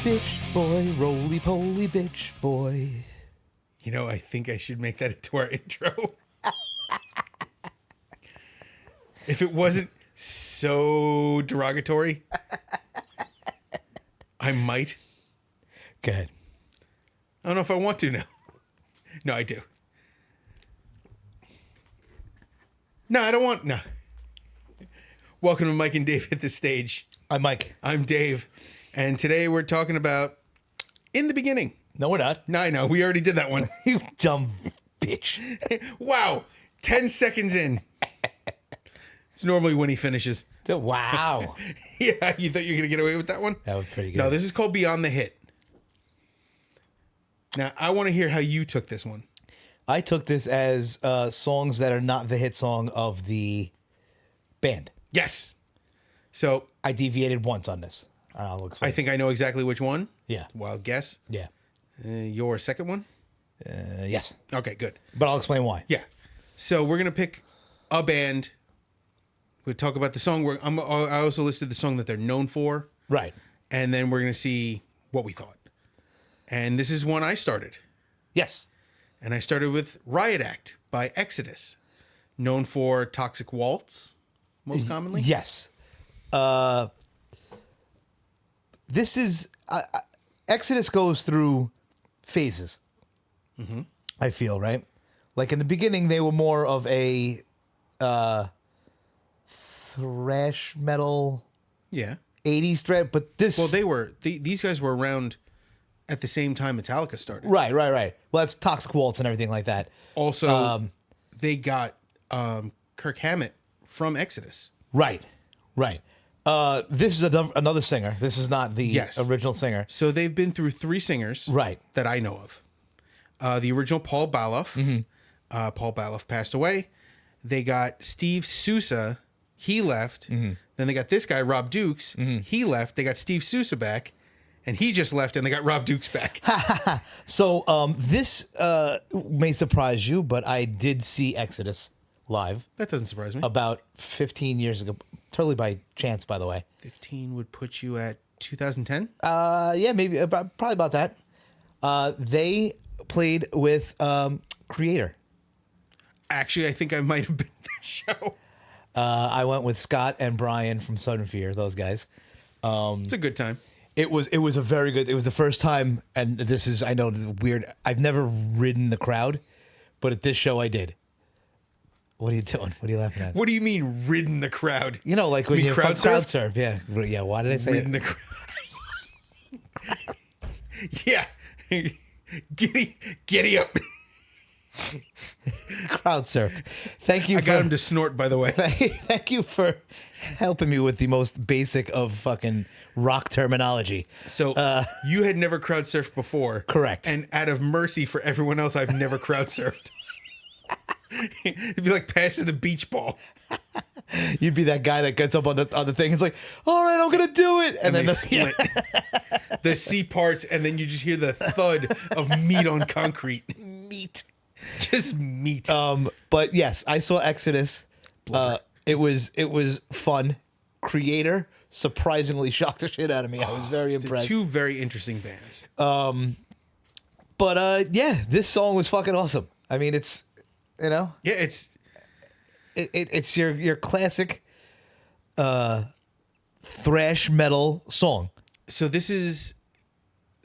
Bitch boy, roly-poly bitch boy. You know, I think I should make that into our intro. If it wasn't so derogatory, I might. Go ahead. I don't know if I want to now. No, I do. No, I don't want... No. Welcome to Mike and Dave Hit the Stage. I'm Mike. I'm Dave. And today we're talking about In the Beginning. No, we're not. No, I know. We already did that one. You dumb bitch. Wow. 10 seconds in. It's normally when he finishes. Wow. Yeah, you thought you were going to get away with that one? That was pretty good. No, this is called Beyond the Hit. Now, I want to hear how you took this one. I took this as songs that are not the hit song of the band. Yes. So I deviated once on this. I'll explain. I think I know exactly which one. Yeah. Wild guess. Yeah. Your second one? Yes. Okay, good. But I'll explain why. Yeah. So we're going to pick a band. We'll talk about the song. I also listed the song that they're known for. Right. And then we're going to see what we thought. And this is one I started. Yes. And I started with Riot Act by Aecyst, known for Toxic Waltz, most commonly. Yes. This is... Aecyst goes through phases, I feel, right? Like in the beginning, they were more of a thrash metal... Yeah. 80s threat, but this... Well, they were... these guys were around at the same time Metallica started. Right. Well, that's Toxic Waltz and everything like that. Also, they got Kirk Hammett from Aecyst. Right. This is another singer. This is not the original singer. So they've been through three singers, Right, that I know of. The original Paul Baloff. Paul Baloff passed away. They got Steve Sousa. He left. Then they got this guy, Rob Dukes. He left. They got Steve Sousa back. And he just left, and they got Rob Dukes back. So this may surprise you, but I did see Aecyst live. That doesn't surprise me. About 15 years ago. Totally by chance, by the way. 15 would put you at 2010? Yeah, maybe. Probably about that. They played with Creator. Actually, I think I might have been at that show. I went with Scott and Brian from Sudden Fear, those guys. It's a good time. It was a very good. It was the first time, and this is weird. I've never ridden the crowd, but at this show I did. What are you doing? What are you laughing at? What do you mean ridden the crowd? You know, like when you crowd surf. Yeah. Why did I say ridden the crowd? Yeah. Giddy up. Crowd surfed. Thank you. I got him to snort, by the way. Thank you for helping me with the most basic of fucking rock terminology. So you had never crowd surfed before. Correct. And out of mercy for everyone else, I've never crowd surfed. It'd be like passing the beach ball. You'd be that guy that gets up on the thing. It's like, all right, I'm gonna do it, and then they split. The C parts, and then you just hear the thud of meat on concrete. Meat. Just meat. But yes, I saw Aecyst. It was fun. Creator surprisingly shocked the shit out of me. I was very impressed. Two very interesting bands. But yeah, this song was fucking awesome. I mean, it's Yeah, it's your classic thrash metal song. So this is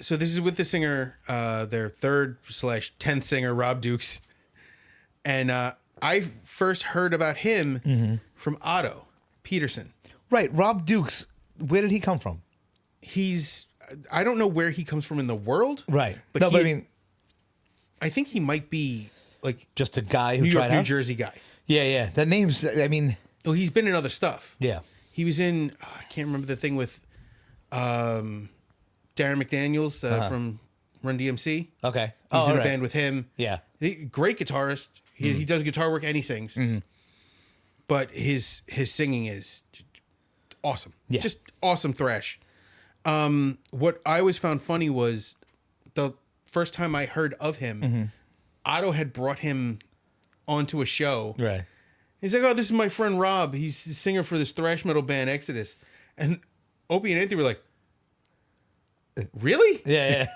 with the singer, their 3rd/10th singer, Rob Dukes. And I first heard about him from Otto Peterson. Right, Rob Dukes. Where did he come from? I don't know where he comes from in the world. Right. But I mean, I think he might be like just a guy who New York, tried New out? Jersey guy. Yeah. That name's, I mean. Oh, he's been in other stuff. Yeah. He was in, I can't remember the thing with Darren McDaniels from Run DMC. Okay. He's in a band with him. Yeah. Great guitarist. He does guitar work and he sings. But his singing is awesome. Yeah. Just awesome thrash. What I always found funny was the first time I heard of him, Otto had brought him onto a show. Right. He's like, oh, this is my friend Rob. He's the singer for this thrash metal band, Aecyst. And Opie and Anthony were like, really? Yeah.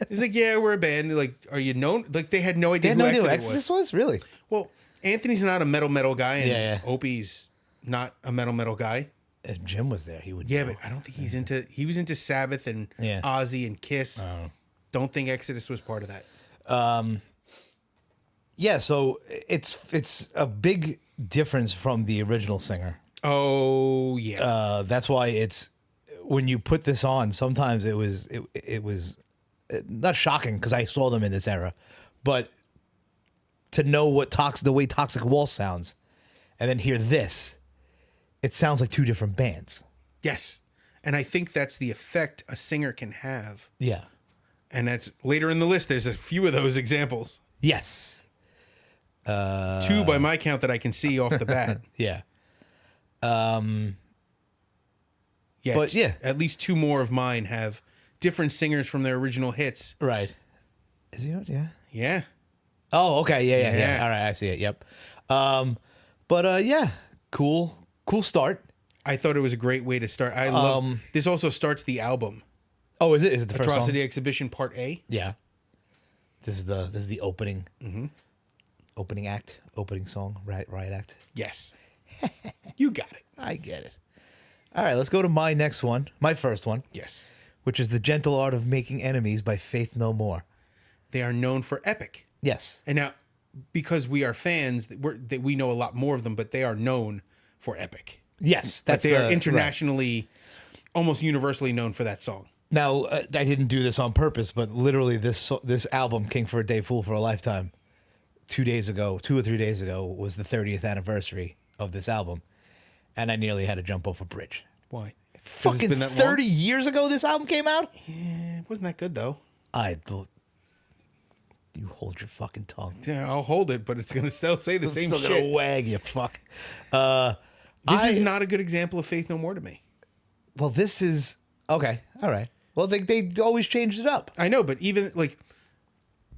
He's like, yeah, we're a band. Like, are you known? Like, they had no idea They had who no idea Aecyst who was. Aecyst was? Really? Well, Anthony's not a metal guy, and Yeah. Opie's not a metal guy. If Jim was there, he would. Yeah, know. but I don't think he's into. He was into Sabbath and Yeah. Ozzy and Kiss. Oh. Don't think Aecyst was part of that. Yeah, so it's a big difference from the original singer. Oh yeah. That's why it's when you put this on. Sometimes it was not shocking because I saw them in this era, but to know what the way Toxic Waltz sounds, and then hear this, it sounds like two different bands. Yes, and I think that's the effect a singer can have. Yeah. And that's later in the list. There's a few of those examples. Yes. 2 by my count that I can see off the bat. Yeah. Yeah, But, yeah. at least 2 more of mine have different singers from their original hits. Right. Is he? Yeah. Yeah. Oh, okay. Yeah. Yeah. All right, I see it. Yep. Yeah, cool start. I thought it was a great way to start. I love this. Also starts the album. Oh, is it? Is it the first Atrocity song? Exhibition Part A. Yeah. This is the opening. Opening act, opening song, riot act. Yes. You got it. I get it. All right, let's go to my next one, my first one, Yes. which is The Gentle Art of Making Enemies by Faith No More. They are known for Epic. Yes. And now, because we are fans, we know a lot more of them, but they are known for Epic. Yes, That's they are internationally, almost universally known for that song. Now, I didn't do this on purpose, but literally this album, King for a Day, Fool for a Lifetime, 2 or 3 days ago, was the 30th anniversary of this album. And I nearly had to jump off a bridge. Why? Fucking 30 years ago this album came out? Yeah, it wasn't that good, though. You hold your fucking tongue. Yeah, I'll hold it, but it's going to still say the same Still shit. gonna wag, you fuck. This is not a good example of Faith No More to me. Well, this is... Okay, all right. Well, they always changed it up. I know, but even, like,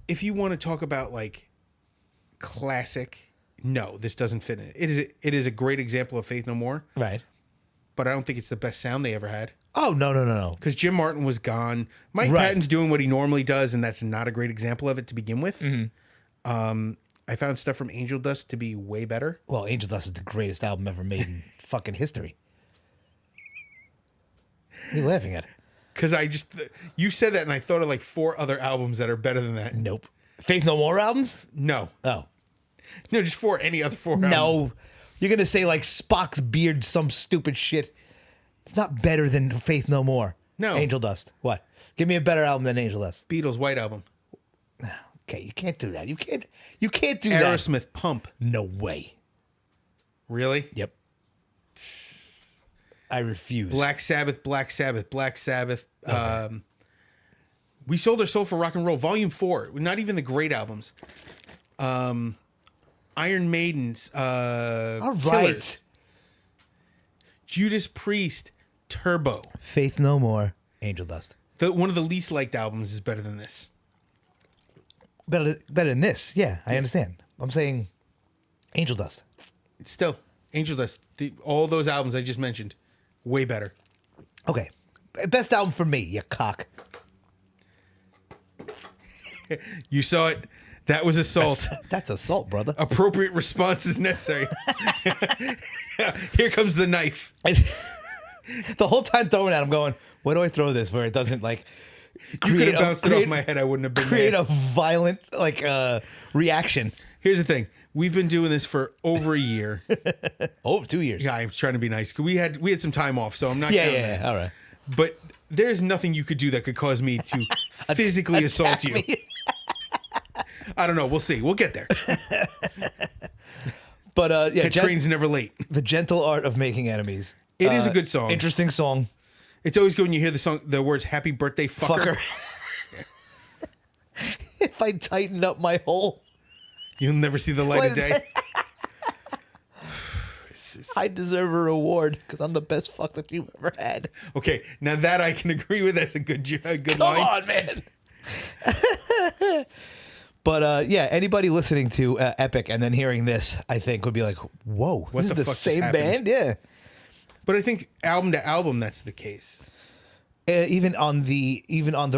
if you want to talk about, like, classic, no, this doesn't fit in it. It is a great example of Faith No More, Right. but I don't think it's the best sound they ever had. Oh, no. Because Jim Martin was gone. Mike Right. Patton's doing what he normally does, and that's not a great example of it to begin with. I found stuff from Angel Dust to be way better. Well, Angel Dust is the greatest album ever made in fucking history. What are you laughing at? Because you said that, and I thought of like 4 other albums that are better than that. Nope. Faith No More albums? No. Oh. No, just any other 4 albums. No. You're going to say like Spock's Beard, some stupid shit. It's not better than Faith No More. No. Angel Dust. What? Give me a better album than Angel Dust. Beatles' White Album. Okay, you can't do that. You can't do that. Aerosmith, Pump. No way. Really? Yep. I refuse. Black Sabbath. Okay. We Sold Our Soul for Rock and Roll, Volume 4. Not even the great albums. Iron Maiden's All right. Killers. Judas Priest, Turbo. Faith No More, Angel Dust. One of the least liked albums is better than this. Better than this. Yeah, I understand. I'm saying Angel Dust. Still, Angel Dust, all those albums I just mentioned, way better. Okay. Best album for me, you cock. You saw it. That was assault. That's assault, brother. Appropriate response is necessary. Here comes the knife. The whole time throwing at him, going, where do I throw this where it doesn't like You could have bounced it off my head. I wouldn't have been create mad. a violent reaction. Here's the thing. We've been doing this for over a year. Oh, 2 years. Yeah, I'm trying to be nice. We had some time off, so I'm not Yeah, counting yeah, that. all right. But there's nothing you could do that could cause me to physically assault you. me. I don't know. We'll see. We'll get there. But yeah, That train's never late. The Gentle Art of Making Enemies. It is a good song. Interesting song. It's always good when you hear the words "Happy Birthday, fucker." If I tightened up my hole. You'll never see the light of day. I deserve a reward because I'm the best fuck that you've ever had. Okay, now that I can agree with. That's a good Come line. on, man. But yeah, anybody listening to Epic and then hearing this, I think would be like, "Whoa, What this is the the fuck just same happened?" band." Yeah. But I think album to album, that's the case. Even on the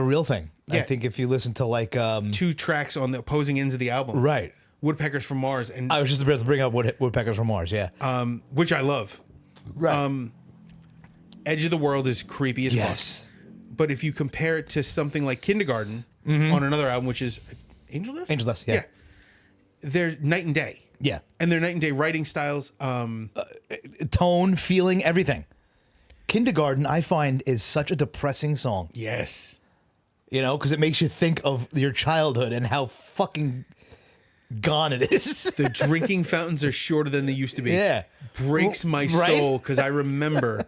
real thing, I Yeah. think if you listen to like 2 tracks on the opposing ends of the album. right. Woodpeckers from Mars and I was just about to bring up Woodpeckers from Mars. Yeah. which I love. Right. Edge of the World is creepy as yes. fuck. But if you compare it to something like Kindergarten on another album, which is Angel Dust? Angel Dust. Yeah. They're night and day. Yeah. And their night and day writing styles. Tone, feeling, everything. Kindergarten, I find, is such a depressing song. Yes. You know, because it makes you think of your childhood and how fucking gone it is. The drinking fountains are shorter than they used to be. Yeah. Breaks my Right? soul because I remember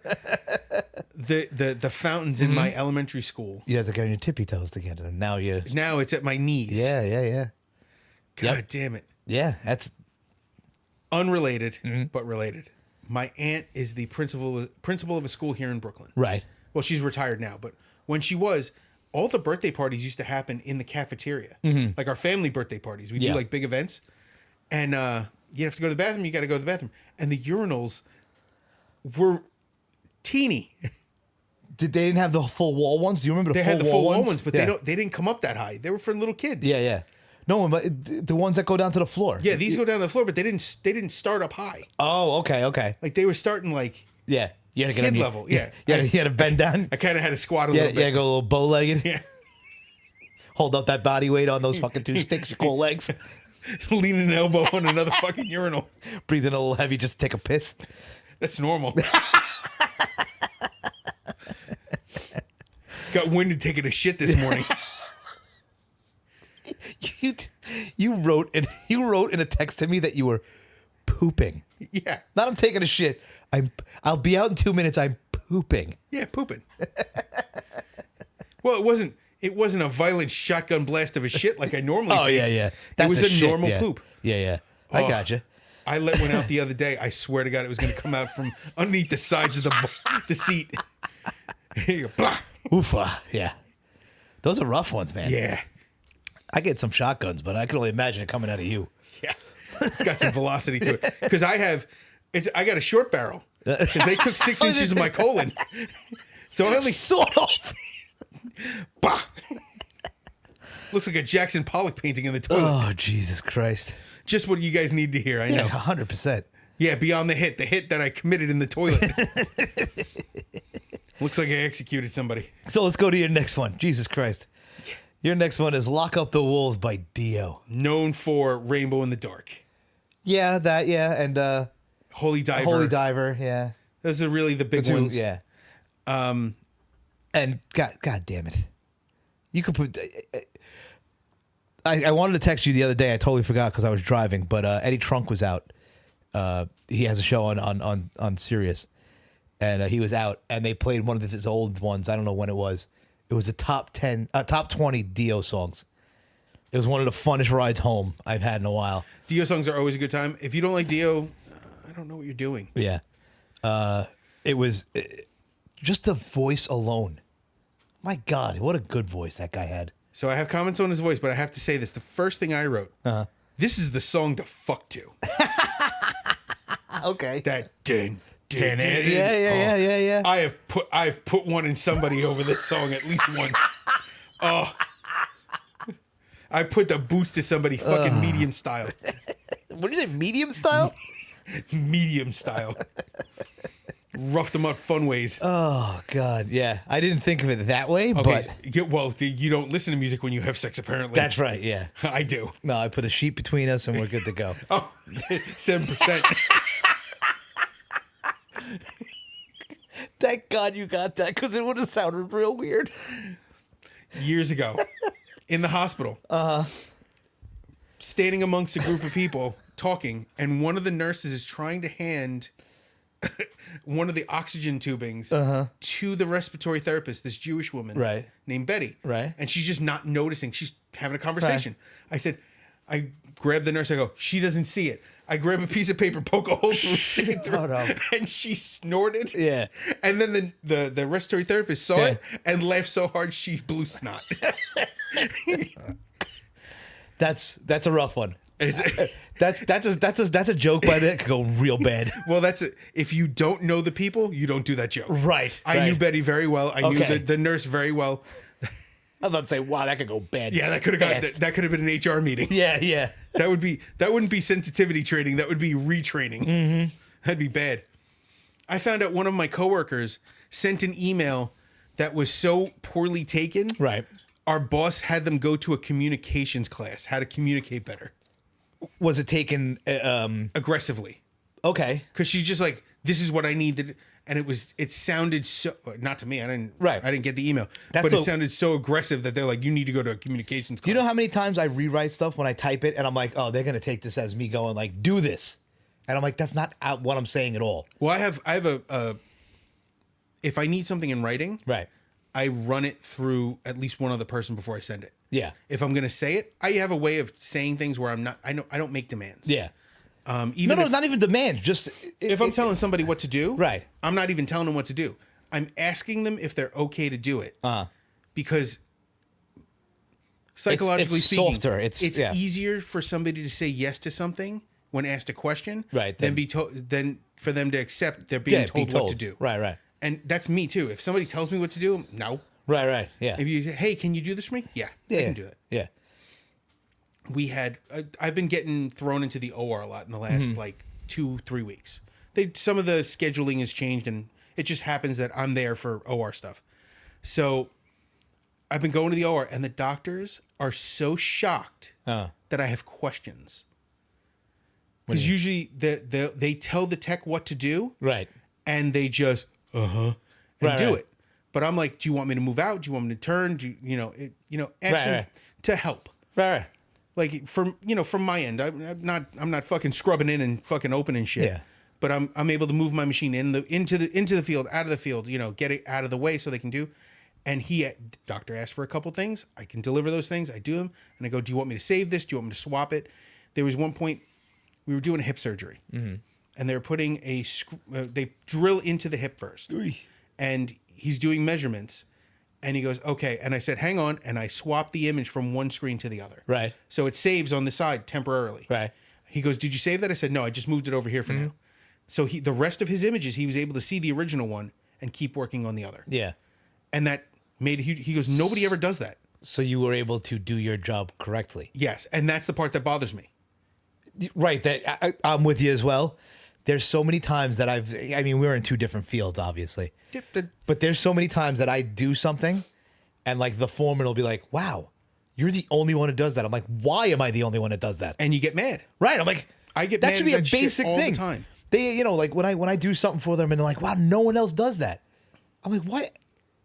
the fountains in my elementary school. You have to get on your tippy toes to get it. And now you. Now it's at my knees. Yeah. God damn it. Yeah, that's. Unrelated, but related. My aunt is the principal of a school here in Brooklyn. Right. Well, she's retired now, but when she was, all the birthday parties used to happen in the cafeteria. Like our family birthday parties. We do like big events. And you have to go to the bathroom, you got to go to the bathroom. And the urinals were teeny. They didn't have the full wall ones? Do you remember They had the full wall ones, but yeah. they didn't come up that high. They were for little kids. Yeah. No, but the ones that go down to the floor. Yeah, these go down to the floor, but they didn't start up high. Oh, okay. Like they were starting like Yeah. You had to get kid on your, level. Yeah. You had to bend down. I kind of had to squat a Yeah, little bit. go a little bow-legged. Yeah. Hold up that body weight on those fucking 2 sticks, your cold legs. Leaning an elbow on another fucking urinal. Breathing a little heavy just to take a piss. That's normal. Got winded taking a shit this morning. You wrote in a text to me that you were pooping. Yeah. Not I'm taking a shit. I'll be out in 2 minutes. I'm pooping. Yeah, pooping. Well, it wasn't a violent shotgun blast of a shit like I normally take. Yeah. It was a shit, normal yeah. poop. Yeah. I Oh. gotcha. I let one out the other day. I swear to God, it was going to come out from underneath the sides of the seat. You go, blah. Oofa. Yeah. Those are rough ones, man. Yeah. I get some shotguns, but I can only imagine it coming out of you. Yeah. It's got some velocity to it. Because I got a short barrel. Because they took 6 inches of my colon. So I only Sort of. bah. Looks like a Jackson Pollock painting in the toilet. Oh, Jesus Christ. Just what you guys need to hear, I Yeah, know. 100%. Yeah, beyond the hit that I committed in the toilet. Looks like I executed somebody. So let's go to your next one. Jesus Christ. Your next one is Lock Up the Wolves by Dio. Known for Rainbow in the Dark. Yeah, and Holy Diver. Holy Diver, yeah. Those are really the big The two, ones. yeah. And God damn it. You could put... I wanted to text you the other day. I totally forgot because I was driving. But Eddie Trunk was out. He has a show on Sirius, and he was out, and they played one of his old ones. I don't know when it was. It was the top 20 Dio songs. It was one of the funnest rides home I've had in a while. Dio songs are always a good time. If you don't like Dio, I don't know what you're doing. Yeah, it was just the voice alone. My God, what a good voice that guy had. So I have comments on his voice, but I have to say this. The first thing I wrote, this is the song to fuck to. Okay. That dun, dun, dun, Yeah. I've put one in somebody over this song at least once. Oh. I put the boots to somebody fucking medium style. What do you say, medium style? Medium style. Roughed them up fun ways. Oh, God, yeah. I didn't think of it that way, Okay, but... well, you don't listen to music when you have sex, apparently. That's right, yeah. I do. No, I put a sheet between us and we're good to go. Oh, 7%. Thank God you got that, because it would have sounded real weird. Years ago, in the hospital, standing amongst a group of people talking, and one of the nurses is trying to hand one of the oxygen tubings to the respiratory therapist, this Jewish woman Right. named Betty. Right. And she's just not noticing. She's having a conversation. I said, I grab the nurse. I go, she doesn't see it. I grab a piece of paper, poke a hole through it, Oh, no. and she snorted. Yeah. And then the respiratory therapist saw it and laughed so hard she blew snot. That's a rough one. Is it- That's a joke by that could go real bad. Well, that's it. If you don't know the people, you don't do that joke. Right. I knew Betty very well. I knew Okay. the nurse very well. I was about to say, wow, that could go bad. Yeah, that could have got fast. that could have been an HR meeting. Yeah. That wouldn't be sensitivity training. That would be retraining. Mm-hmm. That'd be bad. I found out one of my coworkers sent an email that was so poorly taken. Right. Our boss had them go to a communications class, how to communicate better, Was it taken? aggressively. Okay. Because she's just like, this is what I need. And it sounded so, not to me. I didn't get the email, but it sounded so aggressive that they're like, you need to go to a communications class. Do you know how many times I rewrite stuff when I type it and I'm like, oh, they're gonna take this as me going like, do this, and I'm like, that's not what I'm saying at all. Well, I have a if I need something in writing, Right. I run it through at least one other person before I send it. Yeah. If I'm gonna say it, I have a way of saying things where I don't make demands. Yeah. Even No, if, not even demand. Just if I'm telling somebody what to do, Right. I'm not even telling them what to do. I'm asking them if they're okay to do it. Because psychologically it's speaking, softer. It's easier for somebody to say yes to something when asked a question, Right, Than than for them to accept they're being told what to do. Right. And that's me too. If somebody tells me what to do, no. Right. Yeah. If you say, hey, can you do this for me? Yeah, I can do that. Yeah. I've been getting thrown into the OR a lot in the last like 2-3 weeks. Some of the scheduling has changed, and it just happens that I'm there for OR stuff. So I've been going to the OR, and the doctors are so shocked that I have questions. Because usually they tell the tech what to do, Right. and they just do it. But I'm like, do you want me to move out? Do you want me to turn? Do you, asking to help. Right. Like from my end, I'm not fucking scrubbing in and fucking opening shit. Yeah. But I'm able to move my machine into the field, out of the field, get it out of the way so they can do. And doctor asked for a couple things. I can deliver those things. I do them, and I go, do you want me to save this? Do you want me to swap it? There was one point we were doing a hip surgery, and they were putting they drill into the hip first, and he's doing measurements. And he goes, okay. And I said, hang on. And I swapped the image from one screen to the other. Right. So it saves on the side temporarily. Right. He goes, did you save that? I said, no, I just moved it over here for now. So the rest of his images, he was able to see the original one and keep working on the other. Yeah. And that made, he goes, nobody ever does that. So you were able to do your job correctly. Yes. And that's the part that bothers me. Right. I'm with you as well. There's so many times that we're in two different fields, obviously. But there's so many times that I do something and like the foreman will be like, wow, you're the only one who does that. I'm like, why am I the only one that does that? And you get mad. Right. I'm like, I get that mad should be at a that shit basic all the thing. time. They, like when I do something for them and they're like, wow, no one else does that. I'm like,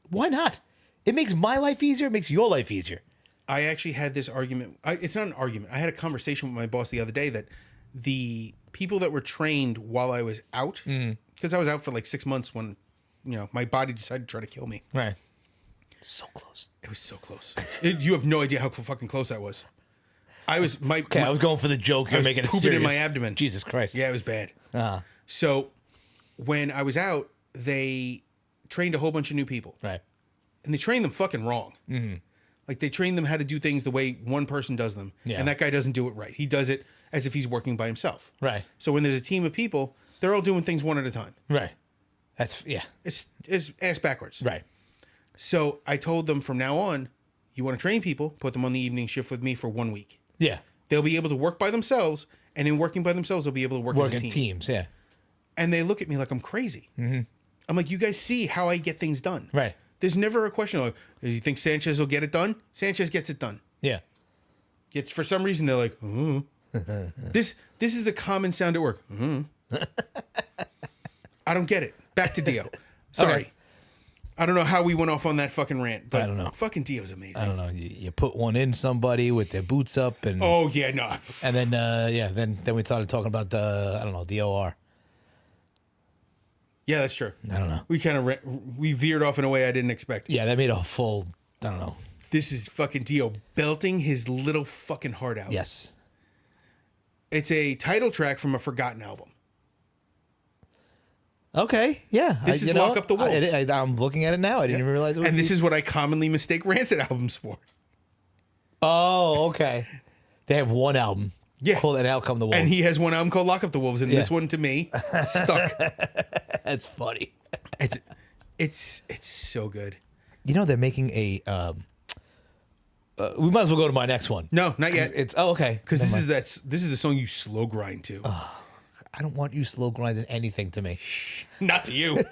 why not? It makes my life easier. It makes your life easier. I actually had this argument. It's not an argument. I had a conversation with my boss the other day that the people that were trained while I was out, because I was out for like 6 months when, my body decided to try to kill me. Right. So close. It was so close. You have no idea how fucking close that was. I was I was going for the joke. You're was making it pooping serious. in my abdomen. Jesus Christ. Yeah, it was bad. So when I was out, they trained a whole bunch of new people. Right. And they trained them fucking wrong. Like they train them how to do things the way one person does them. Yeah. And that guy doesn't do it right. He does it as if he's working by himself. Right. So when there's a team of people, they're all doing things one at a time. Right. That's, yeah. It's ass backwards. Right. So I told them from now on, you want to train people, put them on the evening shift with me for 1 week. Yeah. They'll be able to work by themselves, and in working by themselves, they'll be able to work as a in team. teams, yeah. And they look at me like I'm crazy. I'm like, you guys see how I get things done. Right. There's never a question like, do you think Sanchez will get it done? Sanchez gets it done. Yeah. It's for some reason they're like, this is the common sound at work. I don't get it. Back to Dio. Sorry. Okay. I don't know how we went off on that fucking rant, but I don't know. Fucking Dio's amazing. I don't know. You put one in somebody with their boots up and Oh yeah, no. and then then we started talking about the OR. Yeah, that's true. I don't know. We kind of we veered off in a way I didn't expect. Yeah, that made a full, I don't know. This is fucking Dio belting his little fucking heart out. Yes. It's a title track from a forgotten album. Okay, yeah. This is Lock Up the Wolves. I'm looking at it now. I didn't even realize it was. And this is what I commonly mistake Rancid albums for. Oh, okay. They have one album. Yeah. Called And Out Come the Wolves. And he has one album called Lock Up the Wolves, and this one to me stuck. That's funny. It's so good. You know they're making a. We might as well go to my next one. No, not yet. It's okay. Because this is the song you slow grind to. I don't want you slow grinding anything to me. Not to you.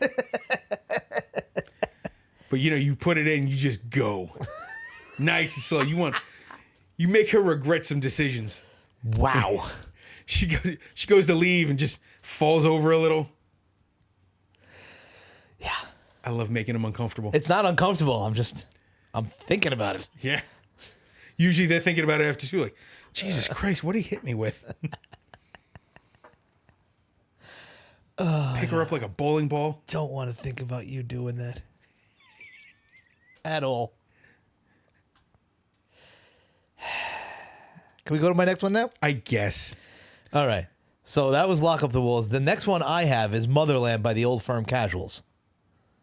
But you put it in, you just go. Nice and slow. You make her regret some decisions. Wow. She goes to leave and just falls over a little. Yeah. I love making them uncomfortable. It's not uncomfortable. I'm thinking about it. Yeah. Usually they're thinking about it after too, like, Jesus Christ, what did he hit me with? Pick her up like a bowling ball. Don't want to think about you doing that. At all. Can we go to my next one now? I guess. All right. So that was Lock Up the Wolves. The next one I have is Motherland by the Old Firm Casuals.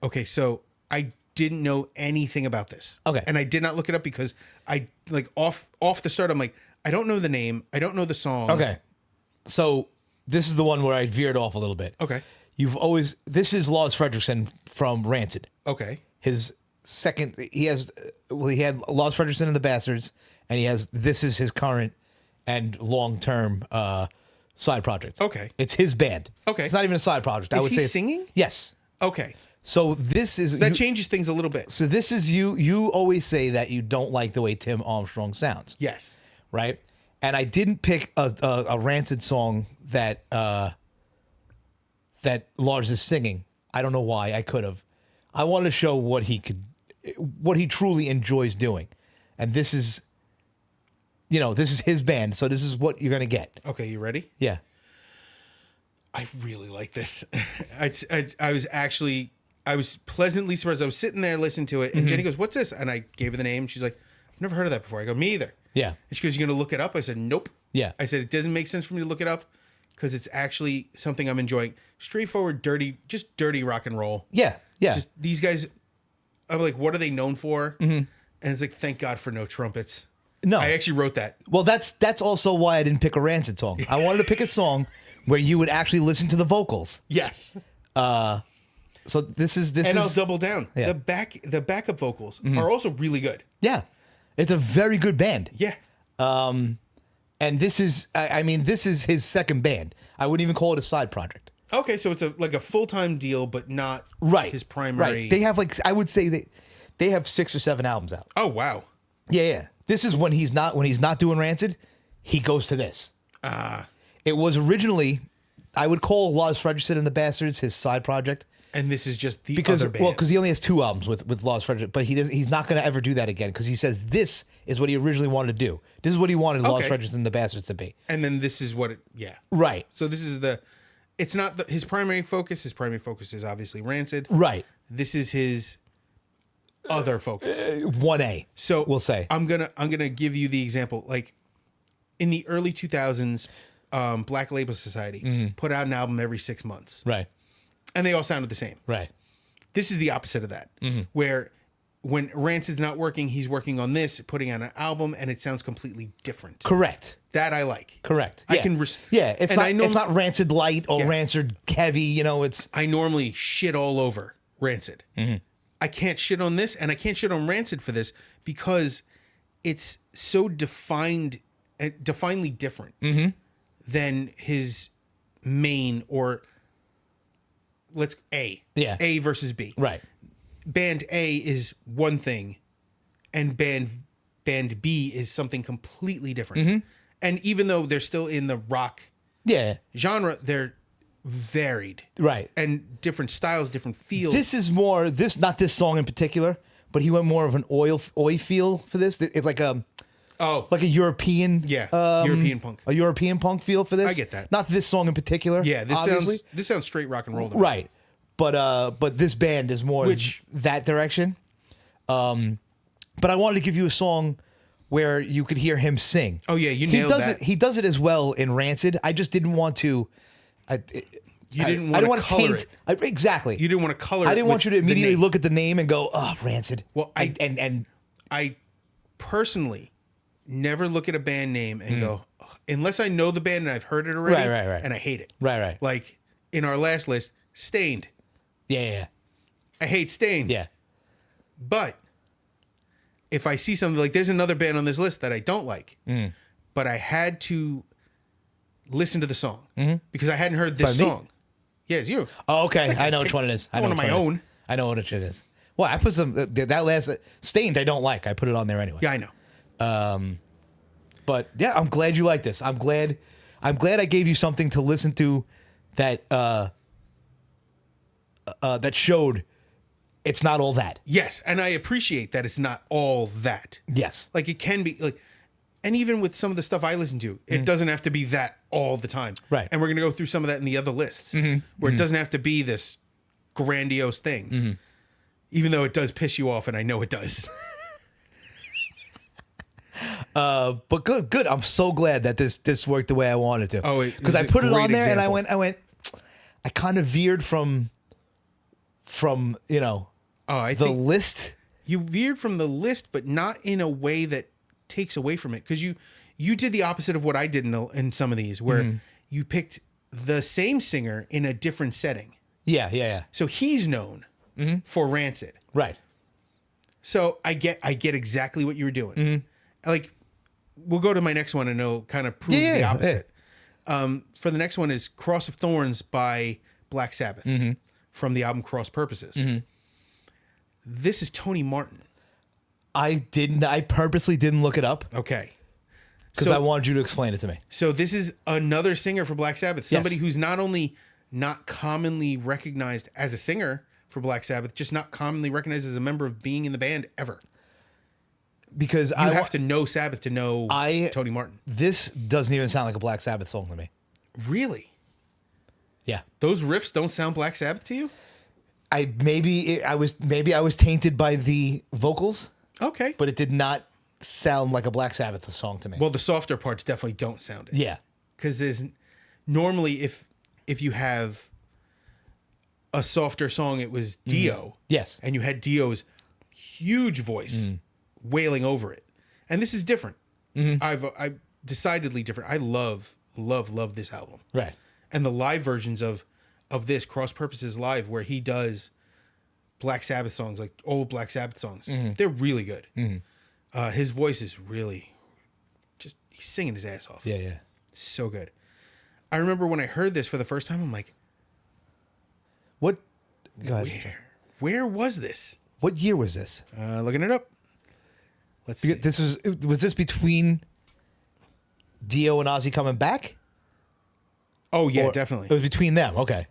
Okay, so I didn't know anything about this. Okay. And I did not look it up because I, like, off the start, I'm like, I don't know the name. I don't know the song. Okay. So this is the one where I veered off a little bit. Okay. This is Lars Fredriksson from Rancid. Okay. His second, he had Lars Fredriksson and the Bastards, and this is his current and long-term side project. Okay. It's his band. Okay. It's not even a side project. I would he say singing? Yes. Okay. So this is... That changes things a little bit. So this is you always say that you don't like the way Tim Armstrong sounds. Yes. Right? And I didn't pick a Rancid song that Lars is singing. I don't know why. I could have. I wanted to show what he truly enjoys doing. And this is his band, so this is what you're going to get. Okay, you ready? Yeah. I really like this. I was pleasantly surprised. I was sitting there listening to it, and Jenny goes, "What's this?" And I gave her the name. She's like, "I've never heard of that before." I go, "Me either." Yeah. And she goes, "You're going to look it up?" I said, "Nope." Yeah. I said, "It doesn't make sense for me to look it up because it's actually something I'm enjoying. Straightforward, dirty rock and roll." Yeah. Yeah. Just these guys, I'm like, what are they known for? And it's like, thank God for no trumpets. No. I actually wrote that. Well, that's also why I didn't pick a Rancid song. I wanted to pick a song where you would actually listen to the vocals. Yes. So this is and I'll double down. Yeah. The backup vocals are also really good. Yeah. It's a very good band. Yeah. And this is this is his second band. I wouldn't even call it a side project. Okay, so it's like a full-time deal, but not his primary. Right. They have I would say they have 6 or 7 albums out. Oh wow. Yeah. This is when he's not doing Rancid, he goes to this. It was originally, I would call Lars Fredriksson and the Bastards his side project. And this is just the other band. Well, because he only has 2 albums with Lars Fredriksson, but he's not going to ever do that again because he says this is what he originally wanted to do. This is what he wanted Lars Fredriksson and the Bastards to be. And then this is what Right. So this is it's not his primary focus. His primary focus is obviously Rancid. Right. This is his other focus. 1A. So we'll say. I'm gonna give you the example. Like in the early 2000s, Black Label Society put out an album every 6 months. Right. And they all sounded the same. Right. This is the opposite of that, where when Rancid's not working, he's working on this, putting out an album, and it sounds completely different. Correct. That I like. Correct. I Yeah. can. It's not Rancid light or Rancid heavy. It's. I normally shit all over Rancid. I can't shit on this, and I can't shit on Rancid for this because it's so definedly different than his main or. A versus B. Right. Band A is one thing, and band B is something completely different. And even though they're still in the rock genre, they're varied. Right. And different styles, different feels. This is more not this song in particular, but he went more of an oi feel for this. It's like a European European punk. A European punk feel for this. I get that. Not this song in particular. Yeah, this sounds straight rock and roll to me. Right. But this band is more that direction. But I wanted to give you a song where you could hear him sing. Oh yeah, you He nailed does that. it. He does it as well in Rancid. I just didn't want to. I didn't I want to color taint. it. Exactly. You didn't want to color. I didn't want you to immediately name. look at the name and go, "Oh, Rancid." Well, and I personally never look at a band name and go, "Ugh," unless I know the band and I've heard it already, Right. and I hate it. Right. Like in our last list, Stained. Yeah. I hate Stained. Yeah. But if I see something like there's another band on this list that I don't like, but I had to listen to the song because I hadn't heard this By me? song. Yeah, it's you. Oh, okay. I know which one it is. I know One of which my one it is. own. I know what it is. Well, I put some that last Stained. I don't like. I put it on there anyway. Yeah, I know. But yeah, I'm glad you like this. I'm glad I gave you something to listen to that that showed it's not all that. Yes, and I appreciate that it's not all that. Yes. Like it can be like, and even with some of the stuff I listen to, it doesn't have to be that all the time. Right. And we're gonna go through some of that in the other lists, where it doesn't have to be this grandiose thing, even though it does piss you off, and I know it does. But good. I'm so glad that this worked the way I wanted to. Oh, because it I was a put it on great there example. and I went. I kind of veered from I the think list. you veered from the list, but not in a way that takes away from it, because you did the opposite of what I did in some of these, where you picked the same singer in a different setting. Yeah. So he's known for Rancid. Right. So I get exactly what you were doing. Like, we'll go to my next one and it'll kind of prove the opposite. For the next one is Cross of Thorns by Black Sabbath from the album Cross Purposes. This is Tony Martin. I purposely didn't look it up Okay. because I wanted you to explain it to me. So this is another singer for Black Sabbath. Somebody who's not only not commonly recognized as a singer for Black Sabbath, just not commonly recognized as a member of being in the band ever. Because You have to know Sabbath to know Tony Martin. This doesn't even sound like a Black Sabbath song to me. Really? Yeah. Those riffs don't sound Black Sabbath to you? Maybe I was tainted by the vocals, Okay. but it did not sound like a Black Sabbath song to me. Well, the softer parts definitely don't sound it. Yeah. Because there's normally if you have a softer song, it was Dio. Yes. And you had Dio's huge voice wailing over it. And this is different. I'm decidedly different. I love this album. Right. And the live versions of this Cross Purposes Live, where he does Black Sabbath songs, like old Black Sabbath songs, they're really good. His voice is really just, he's singing his ass off. Yeah. So good. I remember when I heard this for the first time, I'm like, What? Go ahead. where was this? What year was this? Looking it up. Let's see. This was this between Dio and Ozzy coming back? Oh yeah, Or- definitely. It was between them. Okay.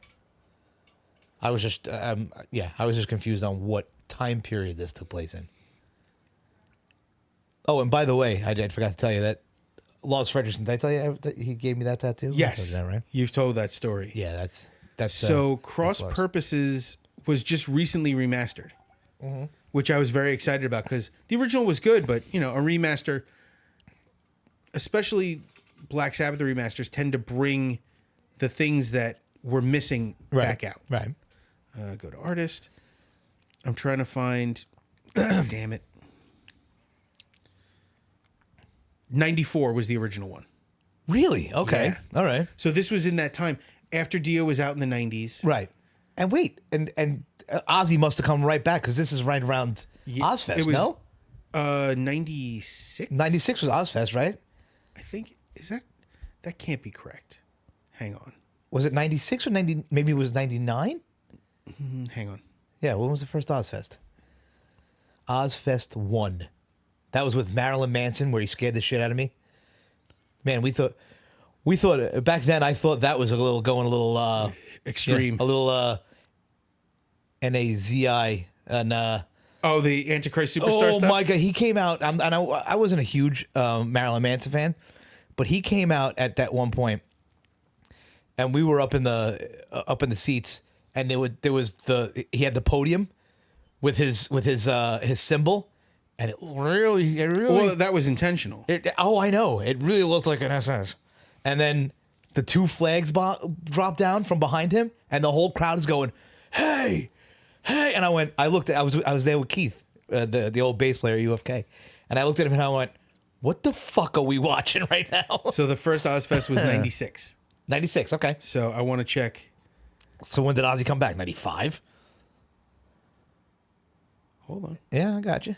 I was just I was just confused on what time period this took place in. Oh, and by the way, I forgot to tell you that Lars Fredrickson. Did I tell you that he gave me that tattoo? Yes, Is that right? You've told that story. Yeah, that's So that's Cross Lars. Purposes was just recently remastered, which I was very excited about, because the original was good, but a remaster, especially Black Sabbath remasters, tend to bring the things that were missing back out. Right. Go to artist. I'm trying to find. God damn it. 94 was the original one. Really? Okay. Yeah. All right. So this was in that time after Dio was out in the 90s. Right. And wait, and Ozzy must have come right back, because this is right around Ozfest. It was, no, 96. 96 was Ozfest, right? I think that can't be correct. Hang on. Was it 96 or 90? Maybe it was 99. Hang on. Yeah. When was the first Ozfest? Ozfest 1. That was with Marilyn Manson, where he scared the shit out of me. Man, we thought back then. I thought that was going a little Extreme. a little NAZI and Oh, the Antichrist Superstar oh stuff? my god, he came out. And I wasn't a huge Marilyn Manson fan, but he came out at that one point, and we were up in the seats, and he had the podium with his symbol, and it really. Well, that was intentional. I know. It really looked like an SS. And then the two flags dropped down from behind him, and the whole crowd is going, "Hey, hey!" And I looked. I was there with Keith, the old bass player, UFK, and I looked at him and I went, "What the fuck are we watching right now?" So the first Ozfest was 96. 96. Okay. So I want to check. So when did Ozzy come back? 95. Hold on. Yeah, I got you.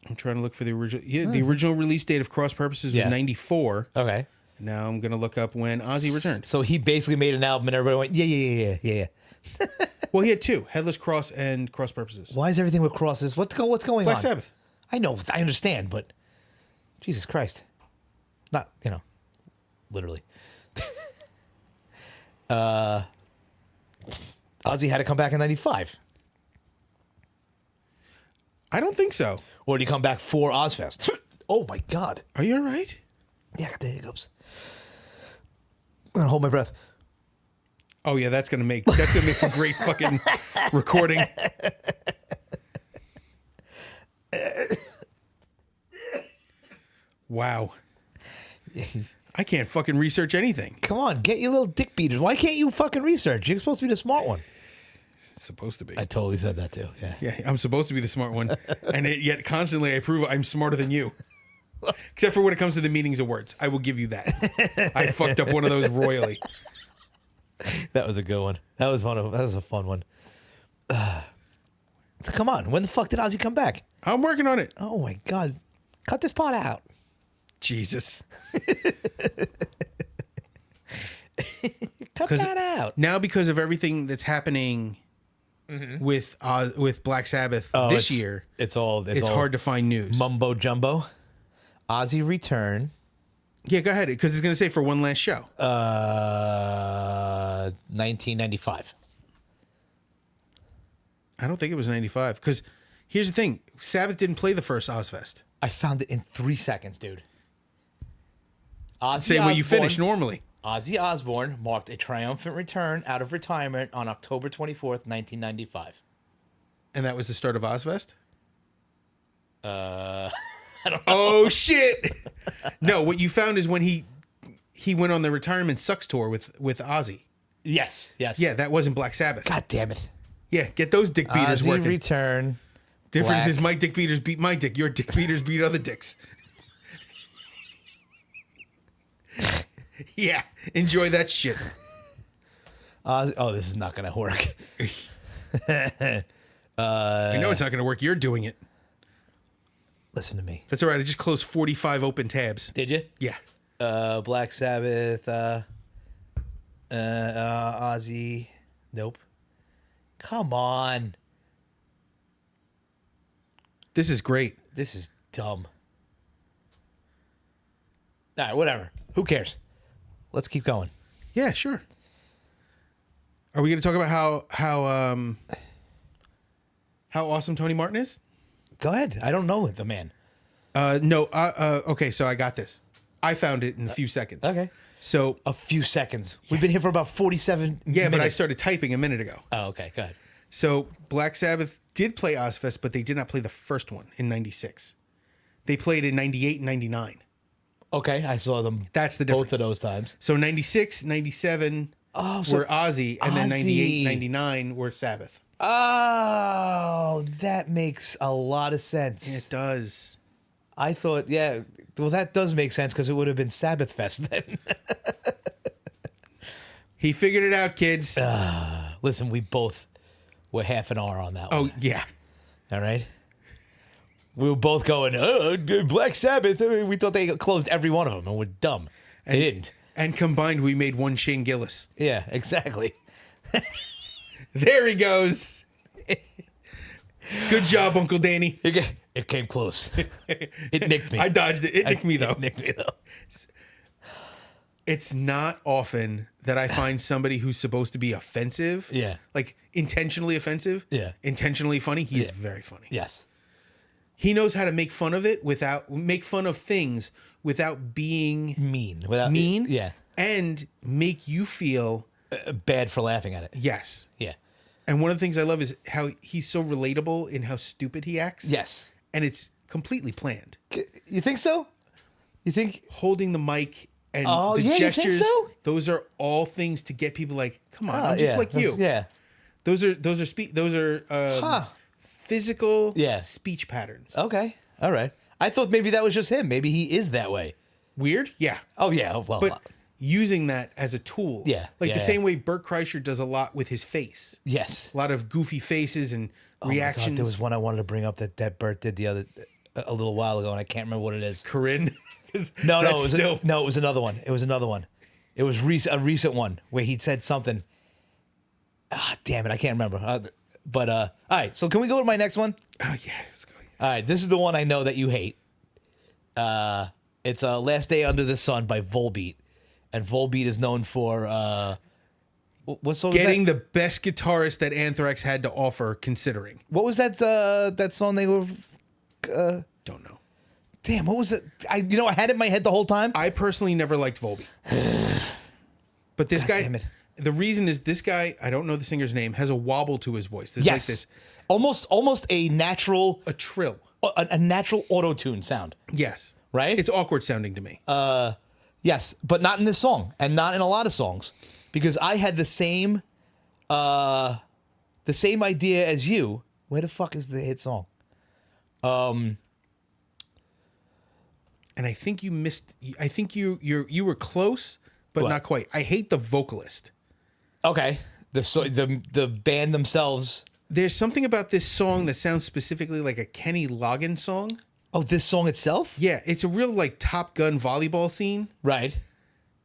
I'm trying to look for the original. Yeah, the original release date of Cross Purposes was 94. Okay. Now I'm going to look up when Ozzy returned. So he basically made an album and everybody went, yeah. Well, he had two, Headless Cross and Cross Purposes. Why is everything with crosses? What's going on? Black Sabbath. I know, I understand, but Jesus Christ. Not, literally. Ozzy had to come back in 95. I don't think so. Or did he come back for Ozfest? Oh my God. Are you all right? Yeah, I got the hiccups. I'm gonna hold my breath. Oh yeah, that's gonna make for great fucking recording. Wow. I can't fucking research anything. Come on, get your little dick beaters. Why can't you fucking research? You're supposed to be the smart one. Supposed to be. I totally said that too. Yeah. Yeah, I'm supposed to be the smart one, and yet constantly I prove I'm smarter than you. Except for when it comes to the meanings of words, I will give you that. I fucked up one of those royally. That was a good one. That was a fun one. So come on, when the fuck did Ozzy come back? I'm working on it. Oh my God, cut this part out. Jesus. Cut that out. Now, because of everything that's happening with Black Sabbath this year, it's hard to find news. Mumbo jumbo. Ozzy return. Yeah, go ahead, because it's going to say for one last show. 1995. I don't think it was 95, because here's the thing. Sabbath didn't play the first Ozfest. I found it in 3 seconds, dude. Same way you finish normally. Ozzy Osbourne marked a triumphant return out of retirement on October 24th, 1995. And that was the start of Ozfest? I don't know. Oh, shit! No, what you found is when he went on the Retirement Sucks tour with Ozzy. Yes. Yeah, that wasn't Black Sabbath. God damn it. Yeah, get those dick beaters Ozzy working. return. Difference Black. is my dick beaters beat my dick. Your dick beaters beat other dicks. Yeah, enjoy that shit. This is not going to work. I know it's not going to work. You're doing it. Listen to me. That's all right. I just closed 45 open tabs. Did you? Yeah. Black Sabbath. Ozzy. Nope. Come on. This is great. This is dumb. All right, whatever. Who cares? Let's keep going. Yeah, sure. Are we going to talk about how awesome Tony Martin is? Go ahead. I don't know the man. No. Okay, so I got this. I found it in a few seconds. Okay. So A few seconds. We've been here for about 47 minutes. but I started typing a minute ago. Oh, okay. Go ahead. So Black Sabbath did play Ozfest, but they did not play the first one in 96. They played in 98 and 99. Okay, I saw them. That's the difference. Both of those times. So 96, 97 were Ozzy, and then 98, 99 were Sabbath. Oh, that makes a lot of sense. It does. I thought, yeah, well, that does make sense because it would have been Sabbath Fest then. He figured it out, kids. Listen, we both were half an hour on that one. Oh, yeah. All right. We were both going, Black Sabbath. I mean, we thought they closed every one of them and we're dumb. They didn't. And combined, we made one Shane Gillis. Yeah, exactly. There he goes. Good job, Uncle Danny. It came close. It nicked me. I dodged it. It nicked me, though. It nicked me, though. It's not often that I find somebody who's supposed to be offensive. Yeah. Like, intentionally offensive. Yeah. Intentionally funny. He is very funny. Yes. He knows how to make fun of it make fun of things without being Mean. mean. Yeah. And make you feel Bad for laughing at it. yes. Yeah. And one of the things I love is how he's so relatable in how stupid he acts. Yes. And it's completely planned. You think so? You think? Holding the mic and Oh, the yeah, you think gestures, so? those are all things to get people like, come on, I'm just like you. Yeah. Those are physical Yeah. speech patterns. Okay. All right. I thought maybe that was just him. Maybe he is that way. Weird? Yeah. Oh, yeah. Well, But using that as a tool. Yeah. Like Yeah, the same way Bert Kreischer does a lot with his face. yes. A lot of goofy faces and Oh my God, reactions. there was one I wanted to bring up that Bert did a little while ago, and I can't remember what it is. Corinne. No, it was another one. It was another one. It was a recent one where he said something. Ah, damn it, I can't remember. All right. So can we go to my next one? Oh yeah, let's go. All right, this is the one I know that you hate. It's "Last Day Under the Sun" by Volbeat, and Volbeat is known for what song? Getting was that? the best guitarist that Anthrax had to offer, considering. What was that song they were? Don't know. Damn, what was it? I had it in my head the whole time. I personally never liked Volbeat. But this guy, damn it. the reason is this guy, I don't know the singer's name, has a wobble to his voice. There's Yes, like this, almost a natural a trill. a natural auto-tune sound. Yes. Right? It's awkward sounding to me. Yes, but not in this song, and not in a lot of songs, because I had the same idea as you. Where the fuck is the hit song? And I think you missed, I think you were close, but What? not quite. I hate the vocalist. Okay, the band themselves. There's something about this song that sounds specifically like a Kenny Loggins song. Oh, this song itself? Yeah, it's a real like Top Gun volleyball scene. Right,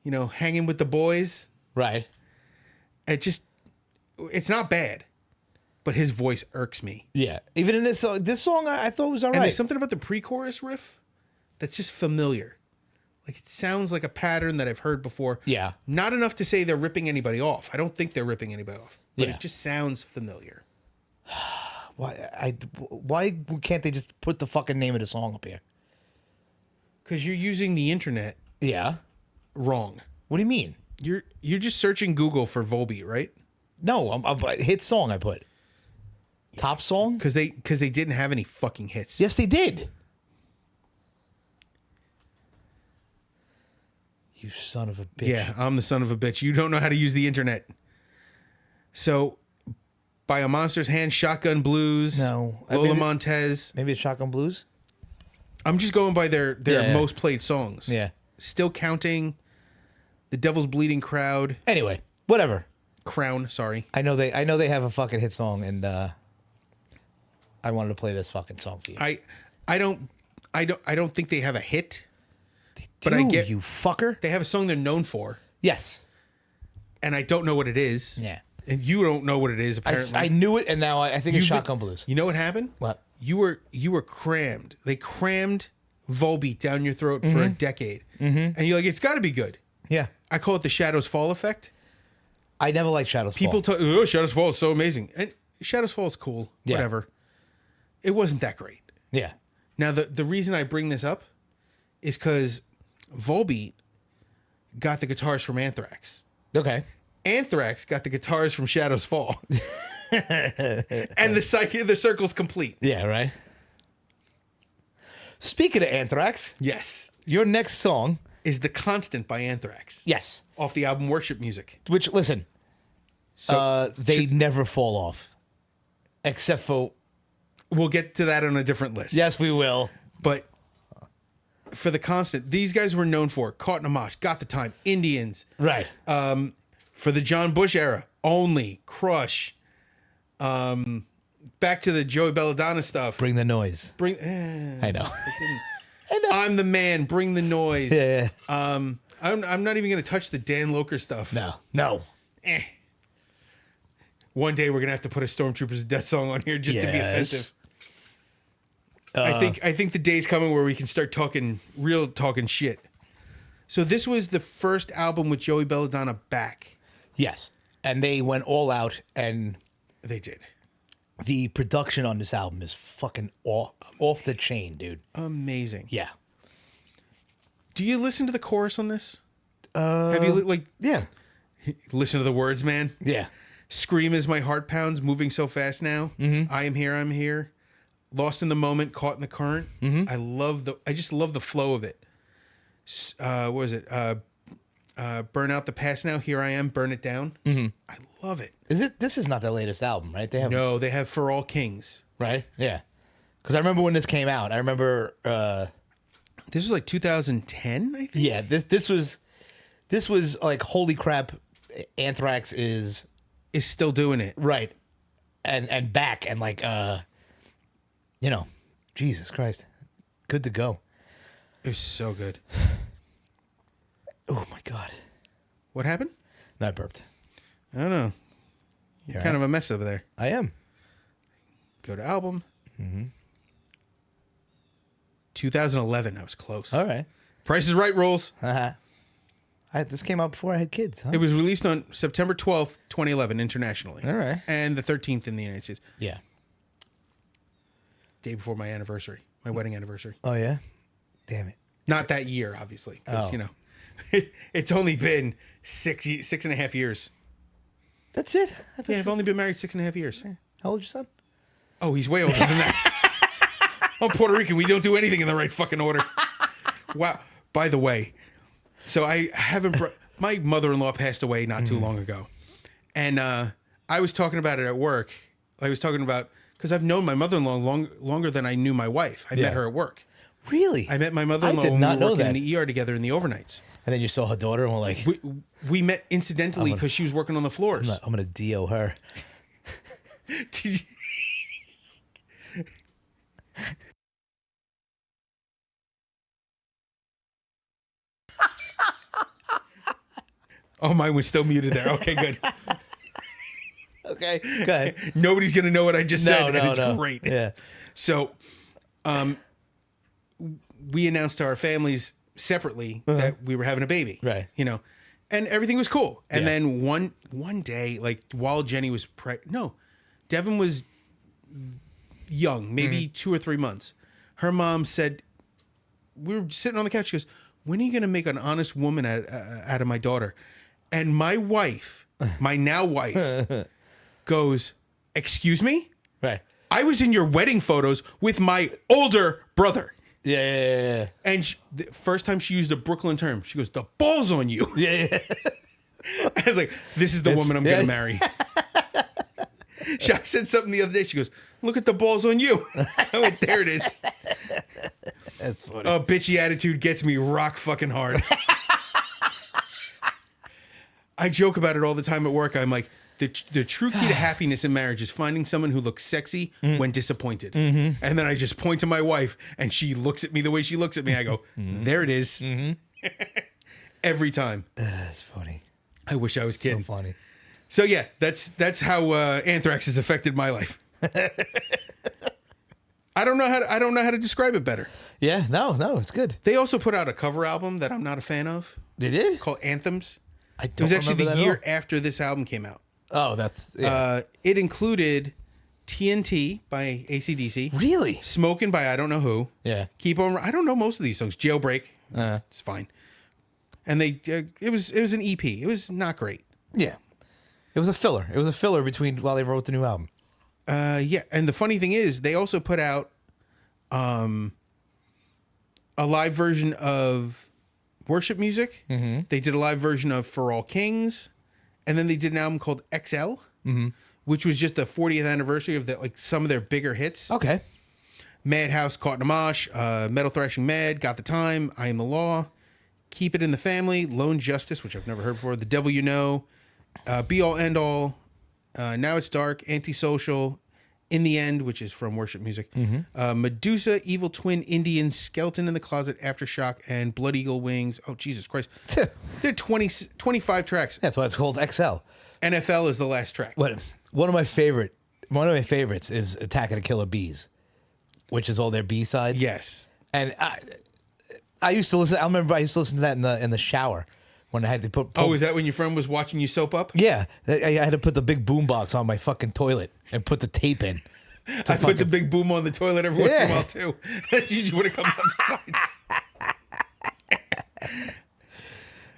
You know, hanging with the boys. right. It's not bad, but his voice irks me. Yeah, even in this song, I thought was all And right. there's something about the pre-chorus riff that's just familiar. Like it sounds like a pattern that I've heard before. Yeah. Not enough to say they're ripping anybody off. I don't think they're ripping anybody off. But Yeah. it just sounds familiar. Why can't they just put the fucking name of the song up here? Because you're using the internet Yeah. wrong. What do you mean? You're just searching Google for Volbeat, right? No, I'm hit song I put. Top song? Because they didn't have any fucking hits. Yes, they did. You son of a bitch. Yeah, I'm the son of a bitch. You don't know how to use the internet. So, by a Monster's Hand, Shotgun Blues, No. Lola Montez. Maybe it's Shotgun Blues? I'm just going by their Yeah. most played songs. Yeah. Still Counting, The Devil's Bleeding Crowd, Anyway, whatever. Crown, sorry. I know they have a fucking hit song, and I wanted to play this fucking song for you. I don't think they have a hit. But I get- you fucker. They have a song they're known for, Yes. and I don't know what it is. Yeah. And you don't know what it is, apparently. I knew it, and now I think it's You've been- Shotgun Blues. You know what happened? What? You were crammed. They crammed Volbeat down your throat for a decade. Mm-hmm. And you're like, it's got to be good. Yeah. I call it the Shadows Fall effect. I never liked Shadows People Fall. talk, oh, Shadows Fall is so amazing. And Shadows Fall is cool. Yeah. Whatever. It wasn't that great. Yeah. Now, the reason I bring this up is because Volbeat got the guitars from Anthrax. Okay. Anthrax got the guitars from Shadows Fall. And the circle's complete. Yeah, right. Speaking of Anthrax, Yes. your next song, Is The Constant by Anthrax. yes, Off the album Worship Music. which, listen, So they never fall off. Except for, we'll get to that on a different list. yes, we will. But for The Constant, these guys were known for Caught in a Mosh, Got the Time, Indians. Right. For the John Bush era, Only, Crush. Back to the Joey Belladonna stuff. Bring the noise. I know. I'm the Man, Bring the Noise. Yeah. I'm not even going to touch the Dan Loker stuff. No. One day we're going to have to put a Stormtroopers Death song on here just to be Yes. offensive. I think the day's coming where we can start talking shit. So this was the first album with Joey Belladonna back. Yes. And they went all out, and They did. the production on this album is fucking off the chain, dude. Amazing. Yeah. Do you listen to the chorus on this? Have you Yeah. listen to the words, man? Yeah. Scream as my heart pounds, moving so fast now. Mm-hmm. I am here, I'm here. Lost in the moment, caught in the current. Mm-hmm. I just love the flow of it. What was it? Burn out the past now. Here I am. Burn it down. Mm-hmm. I love it. This is not their latest album, right? They have No, they have For All Kings. right. Yeah, because I remember when this came out. I remember. This was like 2010, I think. Yeah, this was like holy crap. Anthrax is Still doing it. right, and back and like Jesus Christ, good to go. It was so good. Oh my God, What happened? no, I burped. I don't know. You're kind of a mess over there. I am. Go to album. 2011. I was close. All right. Price is Right rules. This came out before I had kids. Huh? It was released on September 12th, 2011, internationally. All right. And the 13th in the United States. Yeah. Day before my anniversary, my wedding anniversary. Oh yeah. Damn it. Not that year, obviously, because Oh. it's only been 6.5 years. That's it. Yeah, I've only been married 6.5 years. How old's your son? Oh, he's way older than that. I'm Puerto Rican. We don't do anything in the right fucking order. Wow. By the way, so I haven't. My mother-in-law passed away not too long ago, and I was talking about it at work. I was talking about because I've known my mother-in-law longer than I knew my wife. I met her at work. Really? I met my mother-in-law when we were working in the ER together in the overnights. And then you saw her daughter and were like, We met incidentally because she was working on the floors. I'm gonna DO her. Did you? Oh, mine was still muted there. Okay, good. Okay. Go ahead. Nobody's gonna know what I just said, and it's great. Yeah. So, we announced to our families separately that we were having a baby. Right. And everything was cool. And Yeah. then one day, like while Jenny was Devin was young, maybe 2 or 3 months. Her mom said, we were sitting on the couch. She goes, "When are you going to make an honest woman out of my daughter?" And my wife, my now wife, goes, "Excuse me? Right. I was in your wedding photos with my older brother." Yeah. And the first time she used a Brooklyn term, she goes, "The balls on you." Yeah. I was like, "This is the woman I'm going to marry." I said something the other day. She goes, "Look at the balls on you." I went, "There it is." That's funny. Oh, bitchy attitude gets me rock fucking hard. I joke about it all the time at work. I'm like, the true key to happiness in marriage is finding someone who looks sexy when disappointed. And then I just point to my wife and she looks at me the way she looks at me. I go, "There it is." Every time. That's funny. I wish I was kidding. So funny. So yeah, that's how Anthrax has affected my life. I don't know how to describe it better. Yeah. No, it's good. They also put out a cover album that I'm not a fan of They did? called Anthems. It It was actually the year after this album came out. Oh, that's It included TNT by AC/DC, really? Smokin' by I don't know who, Yeah. Keep On. I don't know most of these songs. Jailbreak, it's fine. And they it was an EP. It was not great. Yeah. It was a filler. It was a filler between while they wrote the new album. Yeah, and the funny thing is, they also put out a live version of worship music. Mm-hmm. They did a live version of For All Kings, and then they did an album called XL, which was just the 40th anniversary of some of their bigger hits. Okay. Madhouse, Caught in a Mosh, Metal Thrashing Mad, Got the Time, I Am the Law, Keep It in the Family, Lone Justice, which I've never heard before, The Devil You Know, Be All End All, Now It's Dark, Antisocial, In the End, which is from worship music, Medusa, Evil Twin, Indian, Skeleton in the Closet, Aftershock, and Blood Eagle Wings. Oh, Jesus Christ. They're 25 tracks. That's why it's called XL. NFL is the last track. One of my favorites is Attack of the Killer Bees, which is all their B-sides. Yes. And I used to listen. I remember I used to listen to that in the shower when I had to put. Oh, is that when your friend was watching you soap up? Yeah, I had to put the big boom box on my fucking toilet and put the tape in. I put the big boom on the toilet every once in a while too. That's usually when it comes on the sides.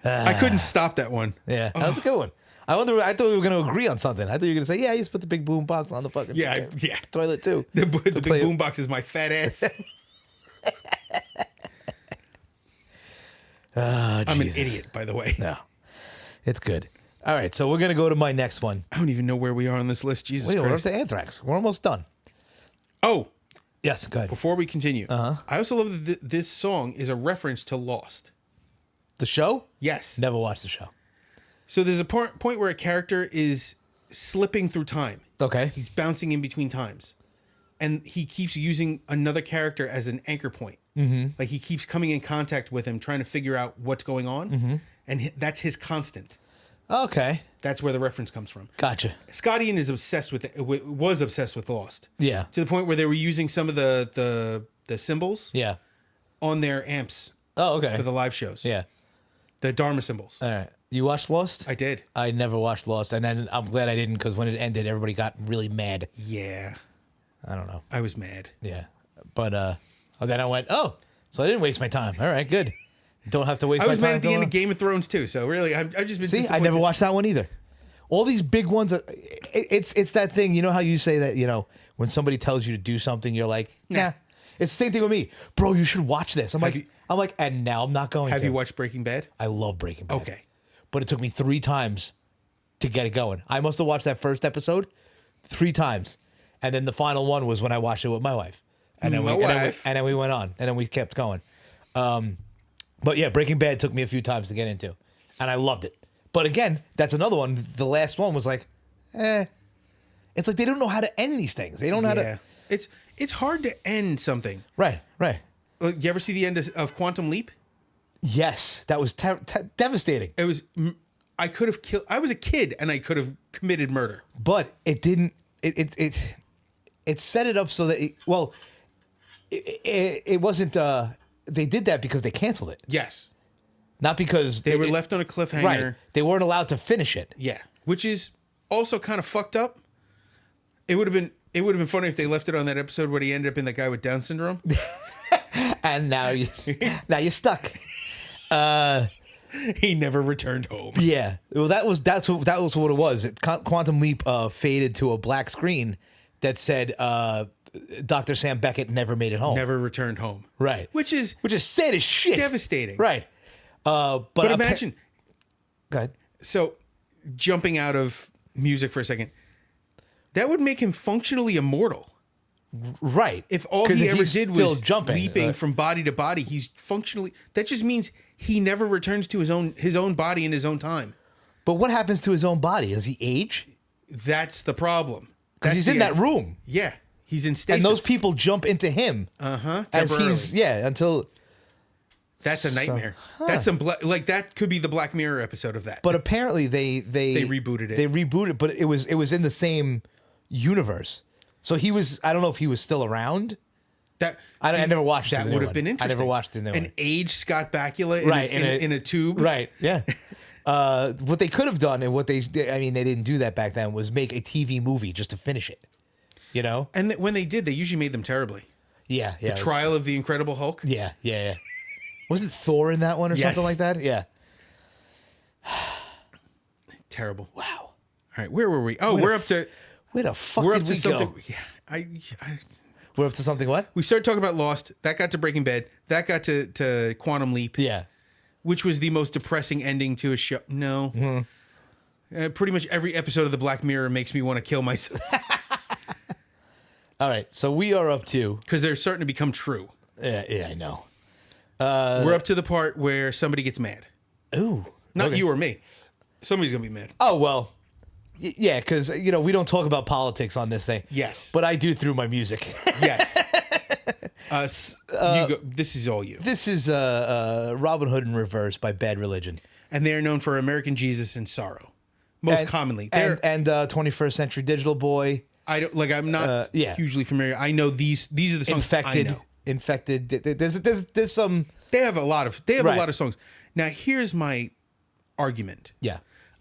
I couldn't stop that one. Yeah, that was a good one. I thought we were going to agree on something. I thought you were going to say, yeah, I used to put the big boom box on the fucking Yeah. toilet too. The big boombox is my fat ass. I'm an idiot, by the way. No, it's good. All right, so we're going to go to my next one. I don't even know where we are on this list. Jesus Wait, we're up Christ. to Anthrax. We're almost done. Oh, Yes, go ahead. before we continue, I also love that this song is a reference to Lost. The show? Yes. Never watched the show. So there's a point where a character is slipping through time. Okay. He's bouncing in between times. And he keeps using another character as an anchor point. Mm-hmm. Like he keeps coming in contact with him, trying to figure out what's going on. Mm-hmm. And that's his constant. Okay. That's where the reference comes from. Gotcha. Scott Ian is obsessed with was obsessed with Lost. Yeah. To the point where they were using some of the symbols Yeah. on their amps Oh, okay. for the live shows. Yeah. The Dharma symbols. All right. You watched Lost? I did. I never watched Lost, and then I'm glad I didn't because when it ended, everybody got really mad. Yeah. I don't know. I was mad. Yeah. But then I went, oh, so I didn't waste my time. All right, good. Don't have to waste I my was time. mad at the end of Game of Thrones too. So really, I've just been See, I disappointed. never watched that one either. All these big ones, it's that thing. You know how you say that, when somebody tells you to do something, you're like, nah. It's the same thing with me. Bro, you should watch this. I'm like, and now I'm not going to. Have you watched Breaking Bad? I love Breaking Bad. Okay. But it took me 3 times to get it going. I must have watched that first episode 3 times. And then the final one was when I watched it with my wife. And then, and then we went on. And then we kept going. But yeah, Breaking Bad took me a few times to get into. And I loved it. But again, that's another one. The last one was like, It's like they don't know how to end these things. They don't know how to. It's hard to end something. Right. You ever see the end of Quantum Leap? Yes, that was devastating. It was. I could have killed. I was a kid and I could have committed murder. But it didn't. It set it up so that it wasn't. They did that because they canceled it. Yes. Not because they were left on a cliffhanger. Right. They weren't allowed to finish it. Yeah, which is also kind of fucked up. It would have been funny if they left it on that episode where he ended up in that guy with Down syndrome. And now you're stuck. He never returned home. Yeah. Well, that was what it was. Quantum Leap faded to a black screen that said Dr. Sam Beckett never made it home. Never returned home. Right. Which is sad as shit. Devastating. Right. But imagine. Go ahead. So, jumping out of music for a second, that would make him functionally immortal. Right. If all he ever did was leaping from body to body, he's functionally. That just means he never returns to his own body in his own time. But what happens to his own body? Does he age? That's the problem. Because he's in that room. Yeah, he's in stasis. And those people jump into him. Temporarily. Until. That's a nightmare. That's that could be the Black Mirror episode of that. But apparently they rebooted it. They rebooted, but it was in the same universe. So he was. I don't know if he was still around. I never watched that. Would have been interesting. I never watched the new one. An aged Scott Bakula in a tube. Right. Yeah. What they could have done and they didn't do that back then was make a TV movie just to finish it. You know. And when they did, they usually made them terribly. Yeah. The Trial of the Incredible Hulk. Yeah. Wasn't Thor in that one or something like that? Yeah. Terrible. Wow. All right, where were we? Oh, we're up to. Where the fuck did we go? Yeah, We're up to something. What? We started talking about Lost. That got to Breaking Bad. That got to Quantum Leap. Yeah. Which was the most depressing ending to a show. No. Mm-hmm. Pretty much every episode of the Black Mirror makes me want to kill myself. All right, so we are up to because they're starting to become true. Yeah, I know. We're up to the part where somebody gets mad. Ooh. Not you or me. Somebody's going to be mad. Oh, well, yeah, because, we don't talk about politics on this thing. Yes. But I do through my music. Yes. This is all you. This is Robin Hood in Reverse by Bad Religion. And they're known for American Jesus and Sorrow. Most commonly. And 21st Century Digital Boy. I'm not hugely familiar. I know these are the songs I know. Infected. There's some. They have a lot of songs. Now here's my argument. Yeah.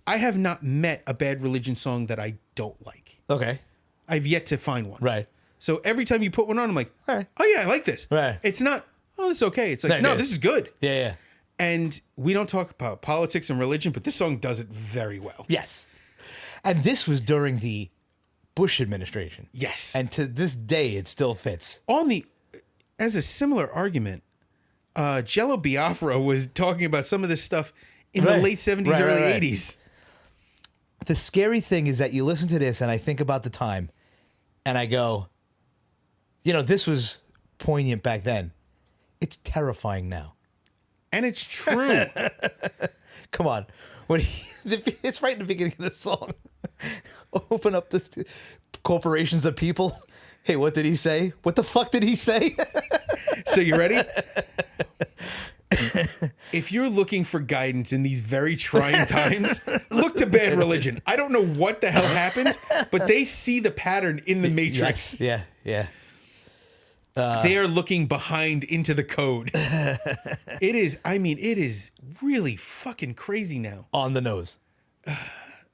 I have not met a Bad Religion song that I don't like. Okay. I've yet to find one. Right. So every time you put one on, I'm like, all right. Oh yeah, I like this. Right. It's not. Oh, it's okay. It's like no, this is good. Yeah. And we don't talk about politics and religion, but this song does it very well. Yes. And this was during the Bush administration. Yes. And to this day, it still fits. As a similar argument, Jello Biafra was talking about some of this stuff in the late 70s, early 80s. The scary thing is that you listen to this and I think about the time and I go, this was poignant back then. It's terrifying now. And it's true. Come on. It's right in the beginning of the song. Open up this corporations of people. Hey, what did he say? What the fuck did he say? So you ready? If you're looking for guidance in these very trying times, look to Bad Religion. I don't know what the hell happened, but they see the pattern in the Matrix. Yes. Yeah. They are looking behind into the code. It is really fucking crazy now. On the nose.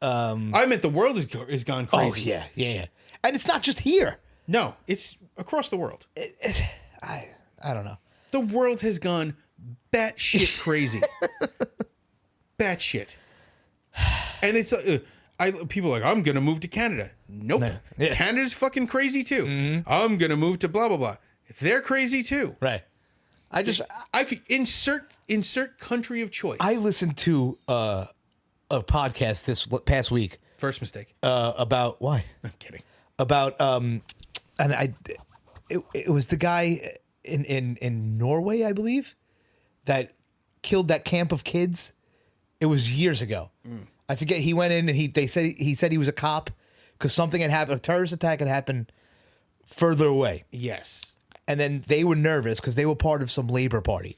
I meant the world is gone crazy. Oh, yeah. And it's not just here. No, it's across the world. I don't know. The world has gone batshit crazy. Batshit. And it's people are like, I'm gonna move to Canada. Nope. No. Yeah. Canada's fucking crazy too. Mm-hmm. I'm gonna move to blah blah blah. They're crazy too. Right. I could insert country of choice. I listened to a podcast this past week. First mistake. About why? I'm kidding. About it was the guy in Norway, I believe, that killed that camp of kids. It was years ago. I forget. He went in and he said he was a cop because something had happened. A terrorist attack had happened further away. Yes. And then they were nervous because they were part of some labor party.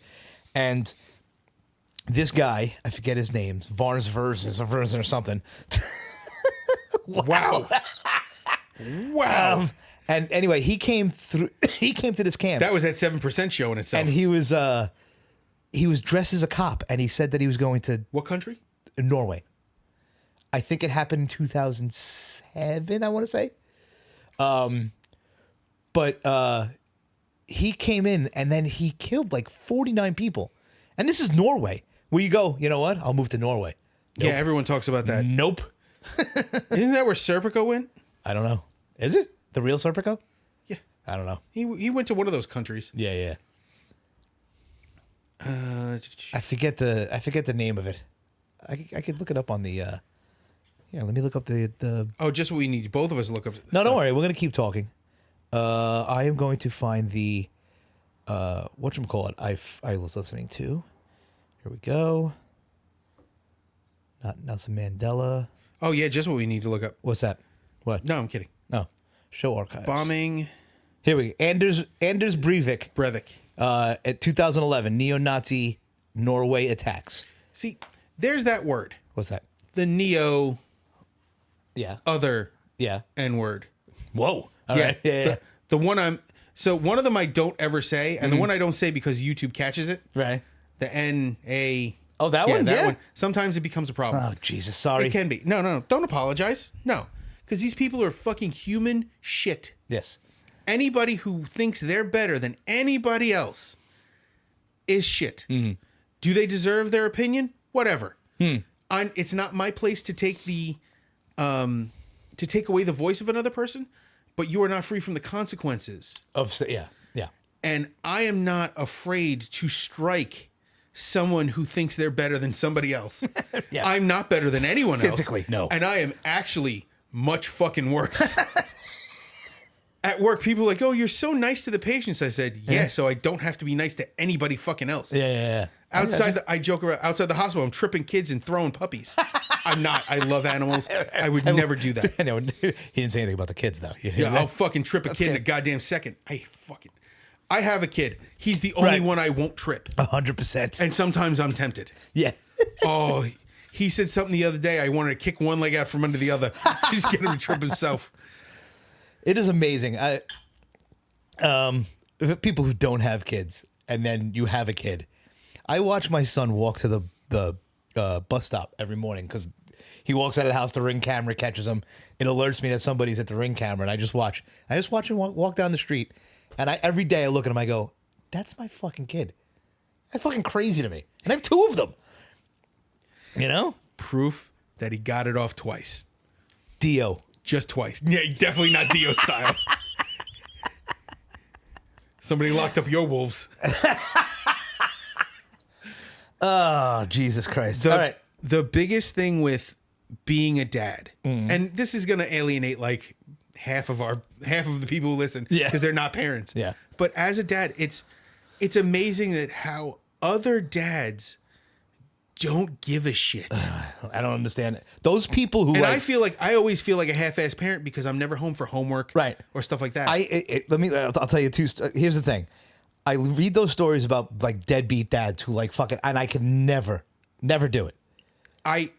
And this guy, I forget his name, Varns or something. Wow. Wow. And anyway, he came to this camp. That was that 7% show in itself. And he was dressed as a cop, and he said that he was going to what country? Norway. I think it happened in 2007, I want to say. But he came in and then he killed like 49 people. And this is Norway, where you go, you know what? I'll move to Norway. Nope. Yeah, everyone talks about that. Nope. Isn't that where Serpico went? I don't know. Is it the real Serpico? Yeah. I don't know. He went to one of those countries. Yeah. I forget the name of it. I could look it up on the. Let me look up the. Oh, just what we need. Both of us look up. No, don't worry. We're gonna keep talking. I am going to find the. Whatchamacallit I was listening to. Here we go. Not Nelson Mandela. Oh yeah, just what we need to look up. What's that? What? No, I'm kidding. No. Show archives. Bombing. Here we go. Anders Breivik. At 2011, neo-Nazi Norway attacks. See, there's that word. What's that? The neo. Yeah. Other. Yeah. N-word. Whoa. All right. Yeah. The one one of them I don't ever say, and the one I don't say because YouTube catches it. Right. The N-A. Oh, that one? That one. Sometimes it becomes a problem. Oh, Jesus. Sorry. It can be. No. Don't apologize. No. Because these people are fucking human shit. Yes. Anybody who thinks they're better than anybody else is shit. Mm-hmm. Do they deserve their opinion? Whatever. It's not my place to take to take away the voice of another person, but you are not free from the consequences. Yeah. And I am not afraid to strike someone who thinks they're better than somebody else. Yes. I'm not better than anyone else. Physically, no. And I am actually much fucking worse. At work, people are like, oh, you're so nice to the patients. I said, yeah, so I don't have to be nice to anybody fucking else. Yeah. I joke around outside the hospital. I'm tripping kids and throwing puppies. I'm not. I love animals. I would never do that. I know. He didn't say anything about the kids, though. I'll fucking trip a kid in a goddamn second. I have a kid. He's the only one I won't trip. 100%. And sometimes I'm tempted. Yeah. Oh, he said something the other day. I wanted to kick one leg out from under the other. Just get him to trip himself. It is amazing. People who don't have kids and then you have a kid. I watch my son walk to the bus stop every morning because he walks out of the house. The Ring camera catches him. It alerts me that somebody's at the Ring camera, and I just watch. Him walk down the street, and every day I look at him. I go, "That's my fucking kid. That's fucking crazy to me. And I have 2 of them. You know? Proof that he got it off twice. Dio. Just twice. Yeah, definitely not Dio style. Somebody locked up your wolves. Oh, Jesus Christ. All right. The biggest thing with being a dad, and this is going to alienate like half of the people who listen because they're not parents. Yeah. But as a dad, it's amazing that how other dads don't give a shit. I don't understand it. Those people who and I always feel like a half-assed parent because I'm never home for homework, right, or stuff like that. I'll tell you 2. Here's the thing. I read those stories about like deadbeat dads who like fucking, and I could never do it. I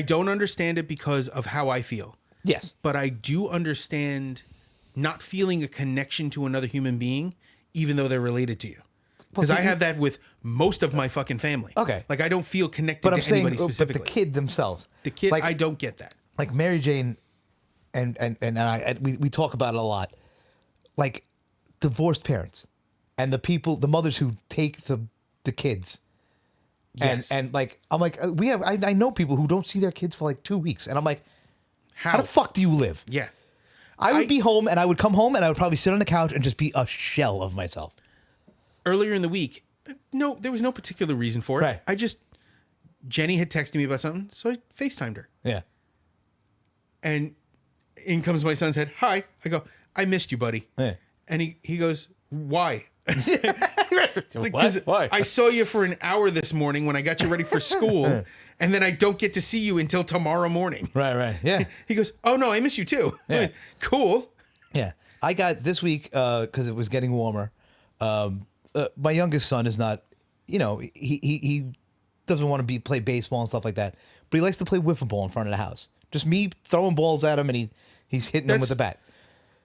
don't understand it because of how I feel. Yes, but I do understand not feeling a connection to another human being, even though they're related to you. Because I have that with most of my fucking family. Okay. Like I don't feel connected to anybody specifically. But the kid themselves. The kid, like, I don't get that. Like Mary Jane and I, we talk about it a lot. Like divorced parents and the mothers who take the kids. Yes. And like, I'm like, I know people who don't see their kids for like 2 weeks. And I'm like, how the fuck do you live? Yeah. I would be home and I would come home and I would probably sit on the couch and just be a shell of myself. Earlier in the week, no, there was no particular reason for it. Right. Jenny had texted me about something, so I FaceTimed her. Yeah. And in comes my son's head. Hi. I go, I missed you, buddy. Yeah. And he goes, why? What? Why? I saw you for an hour this morning when I got you ready for school, and then I don't get to see you until tomorrow morning. Right. Yeah. He goes, oh, no, I miss you too. Yeah. Like, cool. Yeah. I got this week, because it was getting warmer, my youngest son is not, he doesn't want to play baseball and stuff like that, but he likes to play wiffle ball in front of the house. Just me throwing balls at him, and he's hitting them with the bat.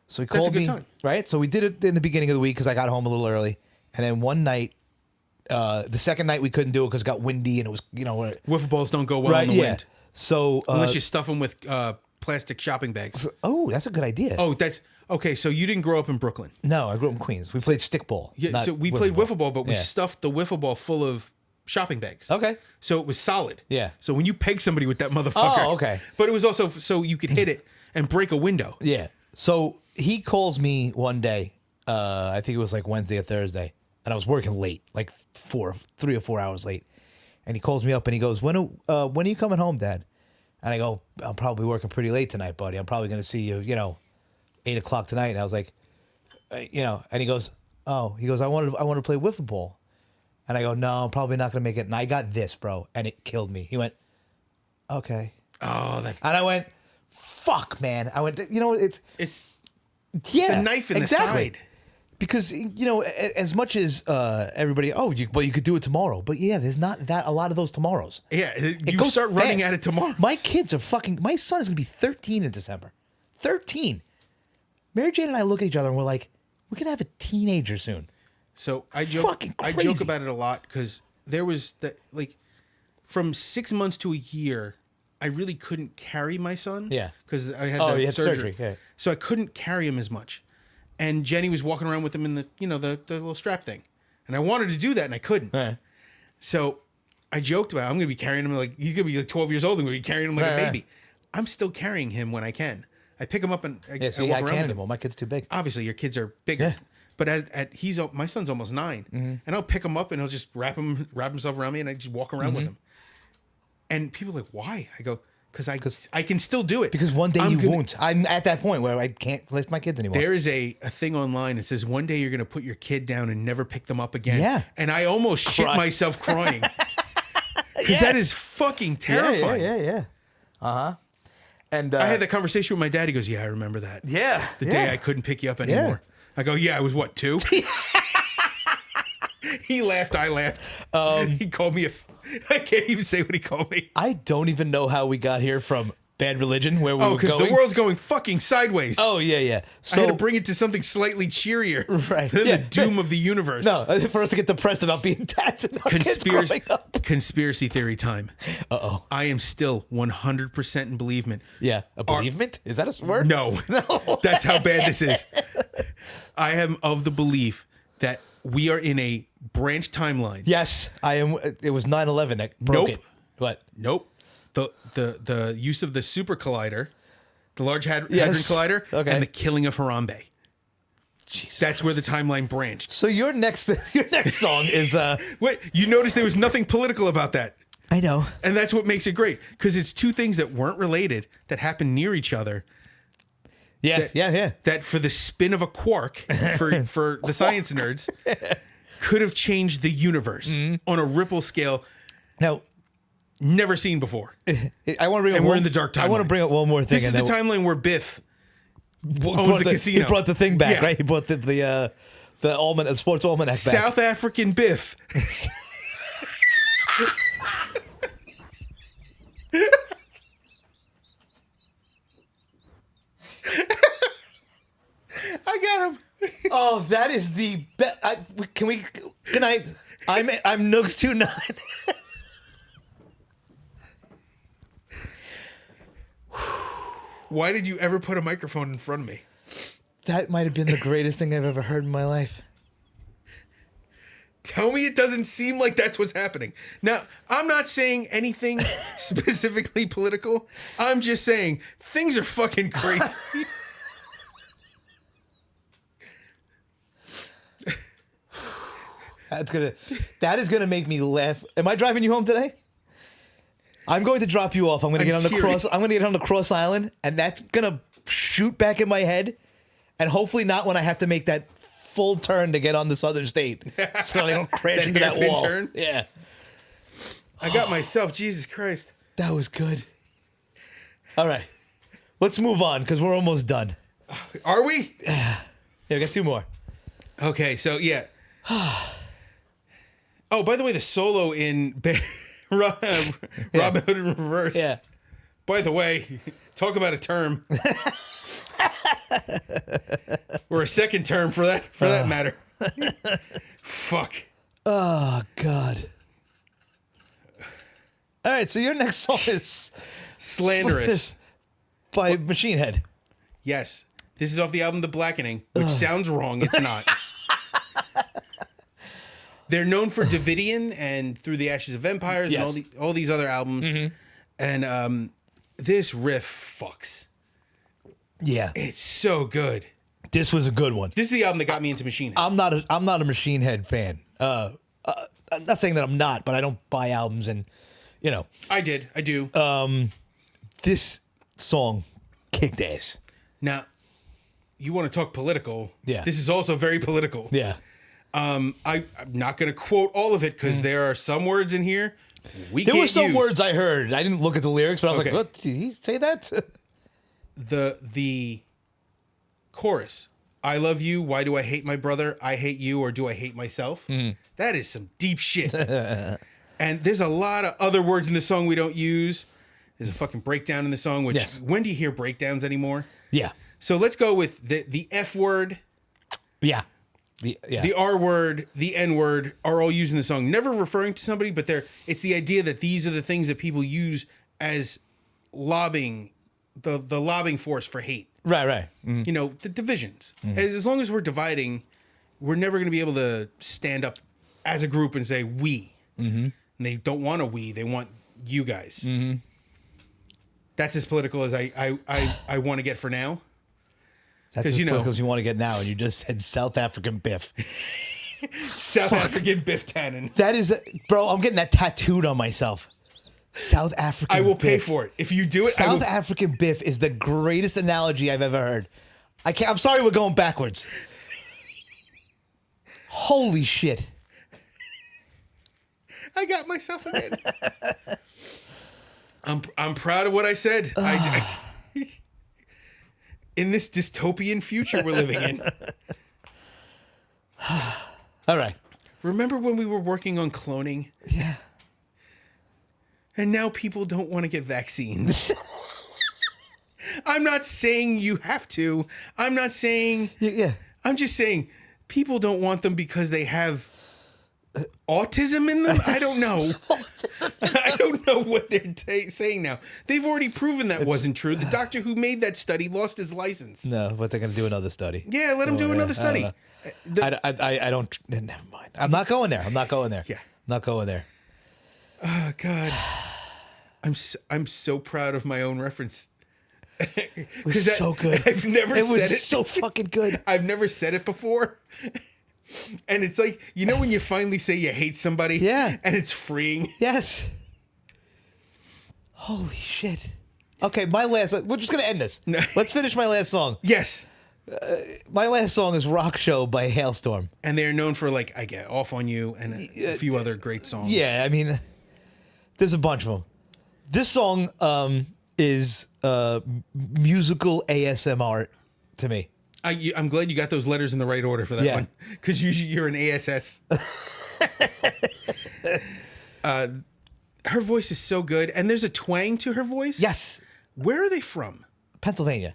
So he called me, right? So we did it in the beginning of the week because I got home a little early, and then one night, the second night we couldn't do it because it got windy and it was, wiffle balls don't go well in the wind. So unless you stuff them with plastic shopping bags. Oh, that's a good idea. Oh, that's okay. So you didn't grow up in Brooklyn? No, I grew up in Queens. We played stickball. Yeah, so we played wiffle ball, but we stuffed the wiffle ball full of shopping bags. Okay. So it was solid. Yeah. So when you peg somebody with that motherfucker. Oh, okay. But it was also so you could hit it and break a window. Yeah. So he calls me one day, I think it was like Wednesday or Thursday, and I was working late, like 3 or 4 hours late. And he calls me up and he goes, when are you coming home, Dad? And I go, I'm probably working pretty late tonight, buddy. I'm probably going to see you, 8 o'clock tonight. And I was like, and he goes, I want to play wiffle ball. And I go, no, I'm probably not going to make it. And I got this, bro. And it killed me. He went, okay. Oh, that's... And I went, fuck, man. I went, It's yeah, the knife in the side. Because, as much as everybody, you could do it tomorrow. But yeah, there's not a lot of those tomorrows. Yeah, you start running at it tomorrow. My kids are my son is going to be 13 in December. 13. Mary Jane and I look at each other and we're like, we're going to have a teenager soon. So I joke about it a lot because there was that, like, from 6 months to a year, I really couldn't carry my son. Yeah. Because I had surgery. Yeah. So I couldn't carry him as much. And Jenny was walking around with him in the little strap thing. And I wanted to do that and I couldn't. Right. So I joked about, I'm going to be carrying him like, he's going to be like 12 years old and going to be carrying him like a baby. I'm still carrying him when I can. I pick him up and I walk around can't with him. anymore. My kid's too big. Obviously, your kids are bigger. Yeah. But my son's almost 9, and I'll pick him up and he'll just wrap himself around me, and I just walk around with him. And people are like, why? I go, because I can still do it. Because one day you won't. I'm at that point where I can't lift my kids anymore. There is a thing online that says one day you're going to put your kid down and never pick them up again. Yeah. And I almost shit myself crying. Because that is fucking terrifying. Yeah. Uh-huh. And I had that conversation with my dad. He goes, yeah, I remember that. Yeah. The day I couldn't pick you up anymore. Yeah. I go, yeah, I was what, 2? He laughed, I laughed. He called me I can't even say what he called me. I don't even know how we got here from Bad Religion, where we were going. because the world's going fucking sideways. Oh, yeah. So, I had to bring it to something slightly cheerier right. than the doom of the universe. No, for us to get depressed about being dads and kids growing up. Conspiracy theory time. Uh-oh. I am still 100% in believement. Yeah, a believement? Is that a word? No. That's how bad this is. I am of the belief that We are in a branch timeline. Yes, I am. It was 9/11 that broke Nope. it. What? Nope. The use of the super collider, the Large Hadron Yes. Collider, Okay. and the killing of Harambe. Jesus That's where the timeline branched. So your next song is Wait, you noticed there was nothing political about that. I know. And that's what makes it great. Because it's two things that weren't related, that happened near each other. Yeah, yeah. That for the spin of a quark, for the science nerds, could have changed the universe on a ripple scale Now, never seen before. I want to bring up And we're in the dark I want timeline. to bring up one more thing. This is the timeline where Biff owns the casino. He brought the thing back, Yeah. right? He brought the sports almanac back. South African Biff. I got him. Oh, that is the best. Can I? I'm Noogs 29. Why did you ever put a microphone in front of me? That might have been the greatest thing I've ever heard in my life. Tell me it doesn't seem like that's what's happening. Now, I'm not saying anything specifically political. I'm just saying things are fucking crazy. That is gonna make me laugh. Am I driving you home today? I'm going to drop you off. I'm gonna get on the teary. cross. I'm gonna get on the Cross Island, and that's gonna shoot back in my head, and hopefully not when I have to make that full turn to get on this other state, so I don't crash That into that hairpin wall. turn? Yeah, I got myself. Jesus Christ. that was good. All right, let's move on because we're almost done. Are we? Yeah, we got two more. Okay, so yeah. Oh, by the way, the solo in Robin Hood in Reverse. Yeah. By the way, talk about a term. Or a second term for that matter. Fuck. Oh God. All right, so your next song is Slanderous. by Machine Head. Yes. This is off the album The Blackening, which sounds wrong. It's not. They're known for Davidian and Through the Ashes of Empires Yes. and all these other albums. And this riff fucks. Yeah, It's so good. this was a good one. This is the album that got me into Machine Head. I'm not a Machine Head fan. I'm not saying that I'm not, but I don't buy albums, and I do. this song kicked ass. Now, you want to talk political. Yeah. This is also very political. Yeah, I'm not going to quote all of it because there are some words in here we there can't were some use. words I heard. I didn't look at the lyrics, but I was Okay. like, "What? Did he say that?" The chorus. I love you. Why do I hate my brother? I hate you, or do I hate myself? That is some deep shit. And there's a lot of other words in the song we don't use. There's a fucking breakdown in the song, which Yes. when do you hear breakdowns anymore? Yeah, So let's go with the F word, yeah, the R word, the N word are all used in the song. Never referring to somebody, but it's the idea that these are the things that people use as lobbying, the lobbying force for hate. right. You know, the divisions. As long as we're dividing, we're never going to be able to stand up as a group and say we. And they don't want a we, they want you guys. That's as political as I want to get for now. That's as political as you want to get now, and you just said South African Biff. South African Biff Tannen. That is, bro. I'm getting that tattooed on myself. South African. I will pay Biff. for it. If you do it, South African Biff is the greatest analogy I've ever heard. I'm sorry we're going backwards. Holy shit. I got myself again. I'm proud of what I said. In this dystopian future we're living in. All right. Remember when we were working on cloning? Yeah. And now people don't want to get vaccines. I'm not saying you have to. I'm not saying... Yeah. I'm just saying people don't want them because they have autism in them. I don't know. I don't know what they're saying now. They've already proven that wasn't true. The doctor who made that study lost his license. No, but they're going to do another study. Yeah, let him do another study. I don't. Never mind. I'm not going there. Yeah. I'm not going there. Oh God, I'm so proud of my own reference. It was so good. I've never said it. It was so fucking good. I've never said it before. And it's like, when you finally say you hate somebody? Yeah. And it's freeing. Yes. Holy shit. Okay, we're just going to end this. Let's finish my last song. Yes. My last song is Rock Show by Hailstorm. And they're known for, I Get Off on You and a few other great songs. Yeah, I mean, there's a bunch of them. This song is musical ASMR to me. I'm glad you got those letters in the right order for that one. Because usually you're an ASS. Her voice is so good. And there's a twang to her voice. Yes. Where are they from? Pennsylvania.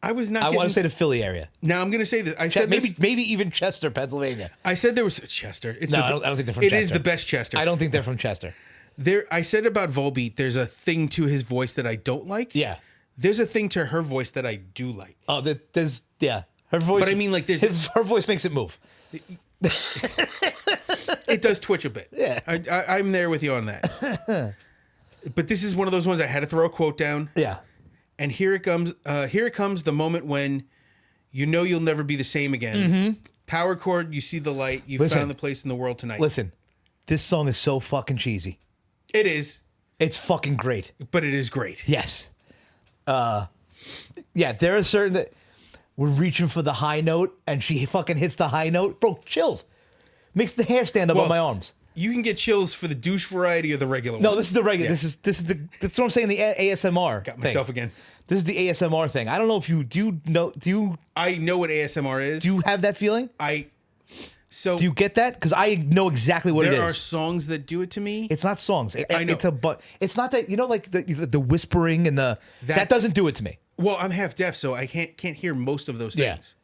I was not. I want to say the Philly area. Now I'm going to say this. I said maybe even Chester, Pennsylvania. I said there was Chester. I don't think they're from Chester. It is the best Chester. I don't think they're from Chester. I said about Volbeat, there's a thing to his voice that I don't like. Yeah. There's a thing to her voice that I do like. Oh, there's her voice. But I mean, her voice makes it move. It does twitch a bit. Yeah. I'm there with you on that. But this is one of those ones I had to throw a quote down. Yeah. And here it comes. Here it comes. The moment when you'll never be the same again. Mm-hmm. Power chord. You see the light. You found the place in the world tonight. Listen, this song is so fucking cheesy. It is. It's fucking great. But it is great. Yes. Yeah, there are certain that we're reaching for the high note and she fucking hits the high note. Bro, chills. Makes the hair stand up on my arms. You can get chills for the douche variety or the regular one. No, this is the regular. Yeah. That's what I'm saying, the ASMR. Got myself again. This is the ASMR thing. I don't know if you know. I know what ASMR is. Do you have that feeling? Do you get that? Because I know exactly what it is. There are songs that do it to me. It's not songs. I know. It's not that, like the whispering and that doesn't do it to me. Well, I'm half deaf, so I can't hear most of those things.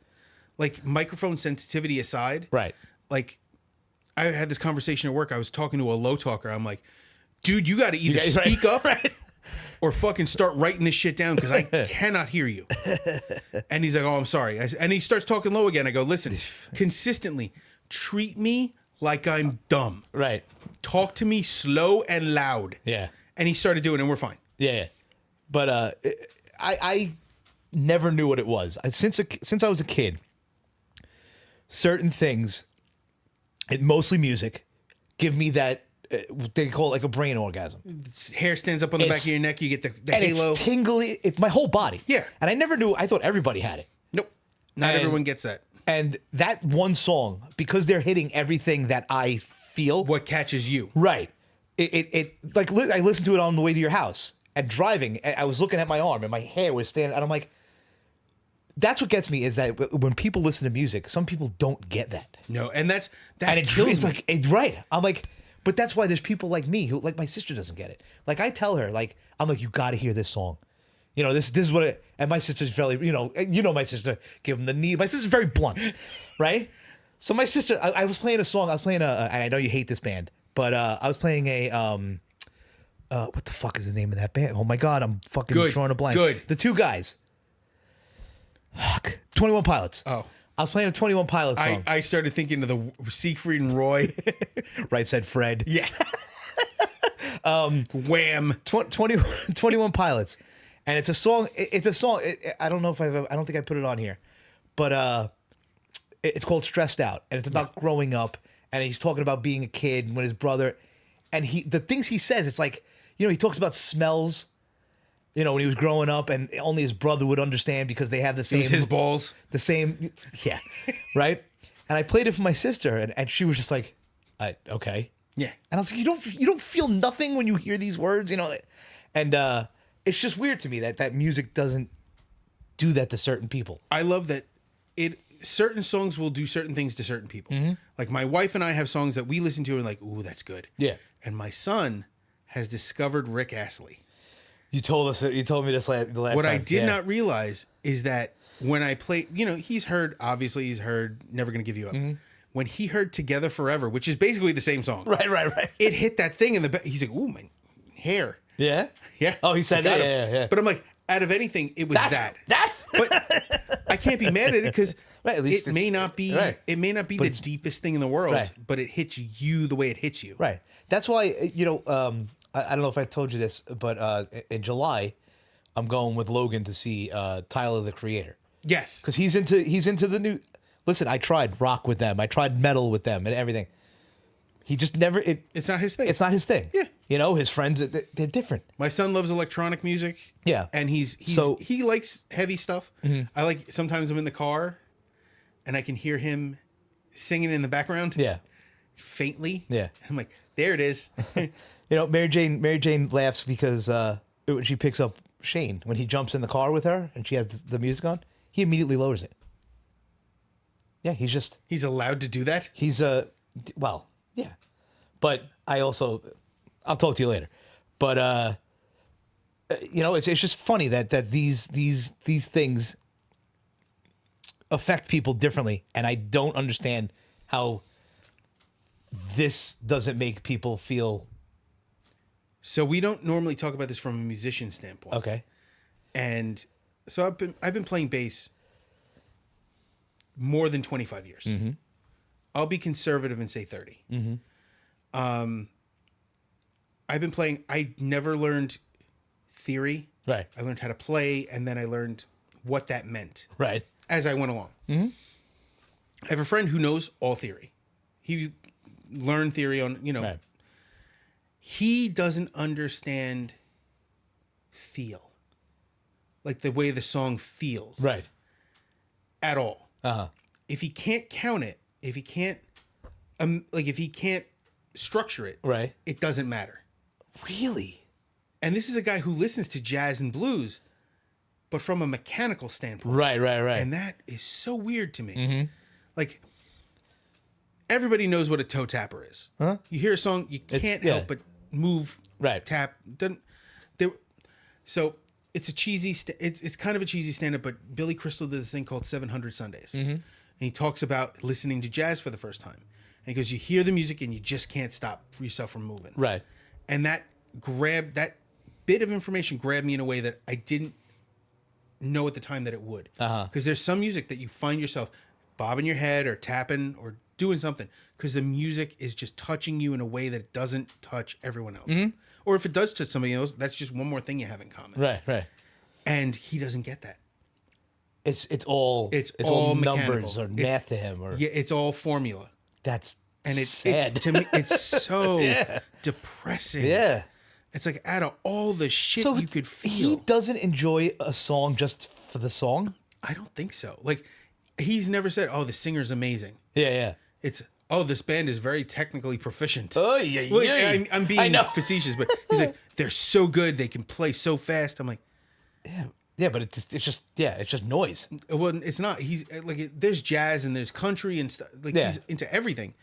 Like microphone sensitivity aside. Right. Like I had this conversation at work. I was talking to a low talker. I'm like, dude, you got to either speak up or fucking start writing this shit down because I cannot hear you. And he's like, oh, I'm sorry. And he starts talking low again. I go, listen, consistently treat me like I'm dumb. Right. Talk to me slow and loud. Yeah. And he started doing it and we're fine. Yeah. But I never knew what it was. Since I was a kid, certain things, mostly music, give me that, they call it like a brain orgasm. Hair stands up on the back of your neck. You get the and halo. It's tingly. It's my whole body. Yeah. And I never knew. I thought everybody had it. Nope. Not everyone gets that. And that one song, because they're hitting everything that I feel. What catches you. Right. It like I listened to it on the way to your house and driving. I was looking at my arm and my hair was standing. And I'm like, that's what gets me is that when people listen to music, some people don't get that. No. And that and kills me. Right. I'm like, but that's why there's people like me who, like my sister doesn't get it. Like I tell her, like, I'm like, you got to hear this song. This is what it, and my sister's fairly, my sister, give them the knee. My sister's very blunt, right? So my sister, I was playing a song. I was playing and I know you hate this band, but I was playing what the fuck is the name of that band? Oh my God, I'm fucking drawing a blank. Good. The two guys. 21 Pilots. Oh. I was playing a 21 Pilots song. I started thinking of the Siegfried and Roy. Right said Fred. Yeah. Wham. 21 Pilots. And it's a song. I don't know if I don't think I put it on here, but it's called "Stressed Out," and it's about growing up. And he's talking about being a kid when his brother, and the things he says, it's like he talks about smells. When he was growing up, and only his brother would understand because they have the same. It was his balls. The same, yeah, right. And I played it for my sister, and she was just like, "Okay." Yeah. And I was like, "You don't feel nothing when you hear these words, and." It's just weird to me that music doesn't do that to certain people. I love that certain songs will do certain things to certain people. Mm-hmm. Like my wife and I have songs that we listen to and like, ooh, that's good. Yeah. And my son has discovered Rick Astley. You told me this the last time. What I did not realize is that when I play, he's heard Never Gonna Give You Up. Mm-hmm. when he heard Together Forever, which is basically the same song. Right. It hit that thing in the back. He's like, ooh, my hair. Yeah? Yeah. Oh, he said that? Yeah. But I'm like, out of anything, it was that. That's... But I can't be mad at it because Right, at least it may not be the deepest thing in the world, Right. but it hits you the way it hits you. Right. That's why, I don't know if I told you this, but in July, I'm going with Logan to see Tyler, the Creator. Yes. Because he's into the new... Listen, I tried rock with them. I tried metal with them and everything. He just never... It's not his thing. It's not his thing. Yeah. You know, his friends, they're different. My son loves electronic music. Yeah. And he likes heavy stuff. Mm-hmm. I like, sometimes I'm in the car and I can hear him singing in the background. Yeah. Faintly. Yeah. I'm like, there it is. Mary Jane laughs because when she picks up Shane, when he jumps in the car with her and she has the music on, he immediately lowers it. Yeah, he's allowed to do that? Well, yeah. But I'll talk to you later. But it's just funny that these things affect people differently, and I don't understand how this doesn't make people feel. So we don't normally talk about this from a musician standpoint. Okay. And so I've been playing bass more than 25 years. Mm-hmm. I'll be conservative and say 30. Mm-hmm. I've been playing. I never learned theory. Right. I learned how to play, and then I learned what that meant. Right. As I went along. Mm-hmm. I have a friend who knows all theory. He learned theory on, Right. He doesn't understand feel. Like the way the song feels. Right. At all. Uh-huh. If he can't count it, if he can't structure it, Right. it doesn't matter. Really? And this is a guy who listens to jazz and blues, but from a mechanical standpoint. Right. And that is so weird to me. Mm-hmm. Like, everybody knows what a toe tapper is. Huh? You hear a song, you can't help but move, tap. So it's a cheesy. It's kind of a cheesy stand-up, but Billy Crystal did this thing called 700 Sundays, and he talks about listening to jazz for the first time. And he goes, you hear the music and you just can't stop yourself from moving. Right. And that bit of information grabbed me in a way that I didn't know at the time that it would. Because there's some music that you find yourself bobbing your head or tapping or doing something because the music is just touching you in a way that it doesn't touch everyone else. Mm-hmm. Or if it does touch somebody else, that's just one more thing you have in common. Right. And he doesn't get that. It's all numbers or math to him, or it's all formula. That's sad. It's to me, it's so depressing. Yeah. It's like out of all the shit you could feel. He doesn't enjoy a song just for the song? I don't think so. Like, he's never said, oh, the singer's amazing. Yeah. It's, oh, this band is very technically proficient. Oh, yeah. I'm being facetious, but he's like, they're so good. They can play so fast. I'm like, yeah, but it's just noise. Well, it's not. He's like, there's jazz and there's country and stuff. Like, he's into everything,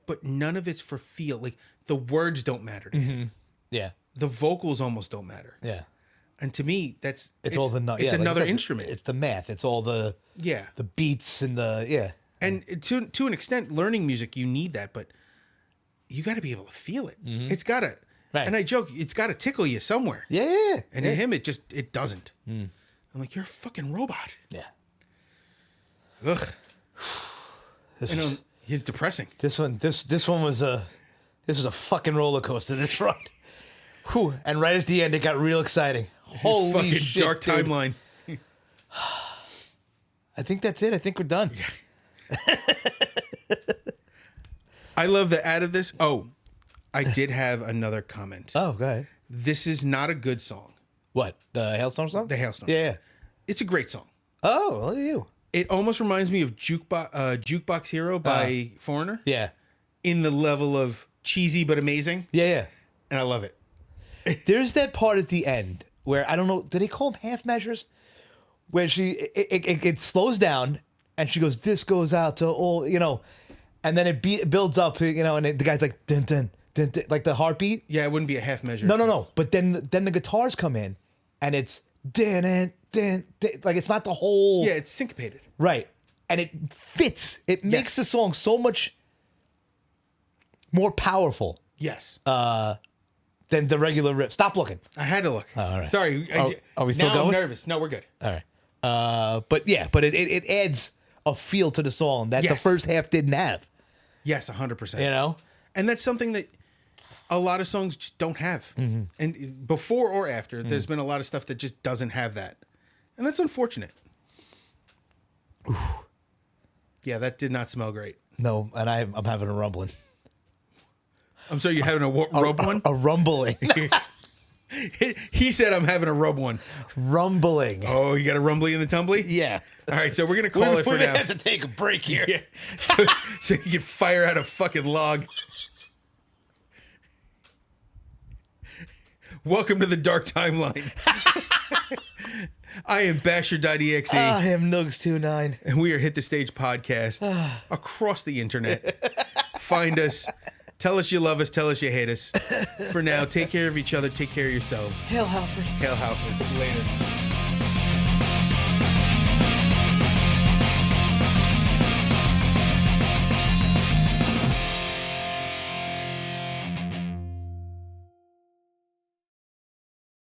but none of it's for feel. Like, the words don't matter to him. Yeah. The vocals almost don't matter. Yeah. And to me, it's all the it's another instrument. It's the math. It's all the the beats and the And to an extent, learning music, you need that, but you got to be able to feel it. Mm-hmm. It's got to. Right. And I joke, it's got to tickle you somewhere. Yeah. And in him, it doesn't. I'm like, you're a fucking robot. Yeah. Ugh. He's depressing. This one was a fucking roller coaster. This ride. Whew. And right at the end, it got real exciting. Holy fucking shit, dark dude. timeline. I think that's it. I think we're done. Yeah. I love that out of this. Oh, I did have another comment. Oh, go ahead. This is not a good song. What? The Hailstorm song? The Hailstorm. Yeah. It's a great song. Oh, look at you. It almost reminds me of Jukebox Hero by Foreigner. Yeah. In the level of cheesy but amazing. Yeah. And I love it. There's that part at the end where, I don't know, do they call them half measures? Where it slows down and she goes, this goes out to all, and then it builds up, and the guy's like, dun, dun, dun, dun, like the heartbeat. Yeah, it wouldn't be a half measure. No. But then the guitars come in and it's dun, dun, dun, dun, like it's not the whole. Yeah, it's syncopated. Right. and it fits. It makes Yes. the song so much more powerful Yes. than the regular riff. Stop looking. I had to look. all right. Sorry. Are we still now going? I'm nervous. No, we're good. All right. But it adds a feel to the song that the Yes. first half didn't have. Yes, 100%. You know? And that's something that a lot of songs just don't have. Mm-hmm. And before or after, there's been a lot of stuff that just doesn't have that. And that's unfortunate. Ooh. Yeah, that did not smell great. No, and I'm having a rumbling. I'm sorry, you're having a rub one? A rumbling. He said I'm having a rub one. Rumbling. Oh, you got a rumbly in the tumbly? Yeah. All right, so we're going to call it for we now. have to take a break here. Yeah. So you can fire out a fucking log. Welcome to the dark timeline. I am Basher.exe. I am Nugs29. And we are Hit the Stage podcast across the internet. Find us. Tell us you love us. Tell us you hate us. For now, take care of each other. Take care of yourselves. Hail Halford. Hail Halford. Later.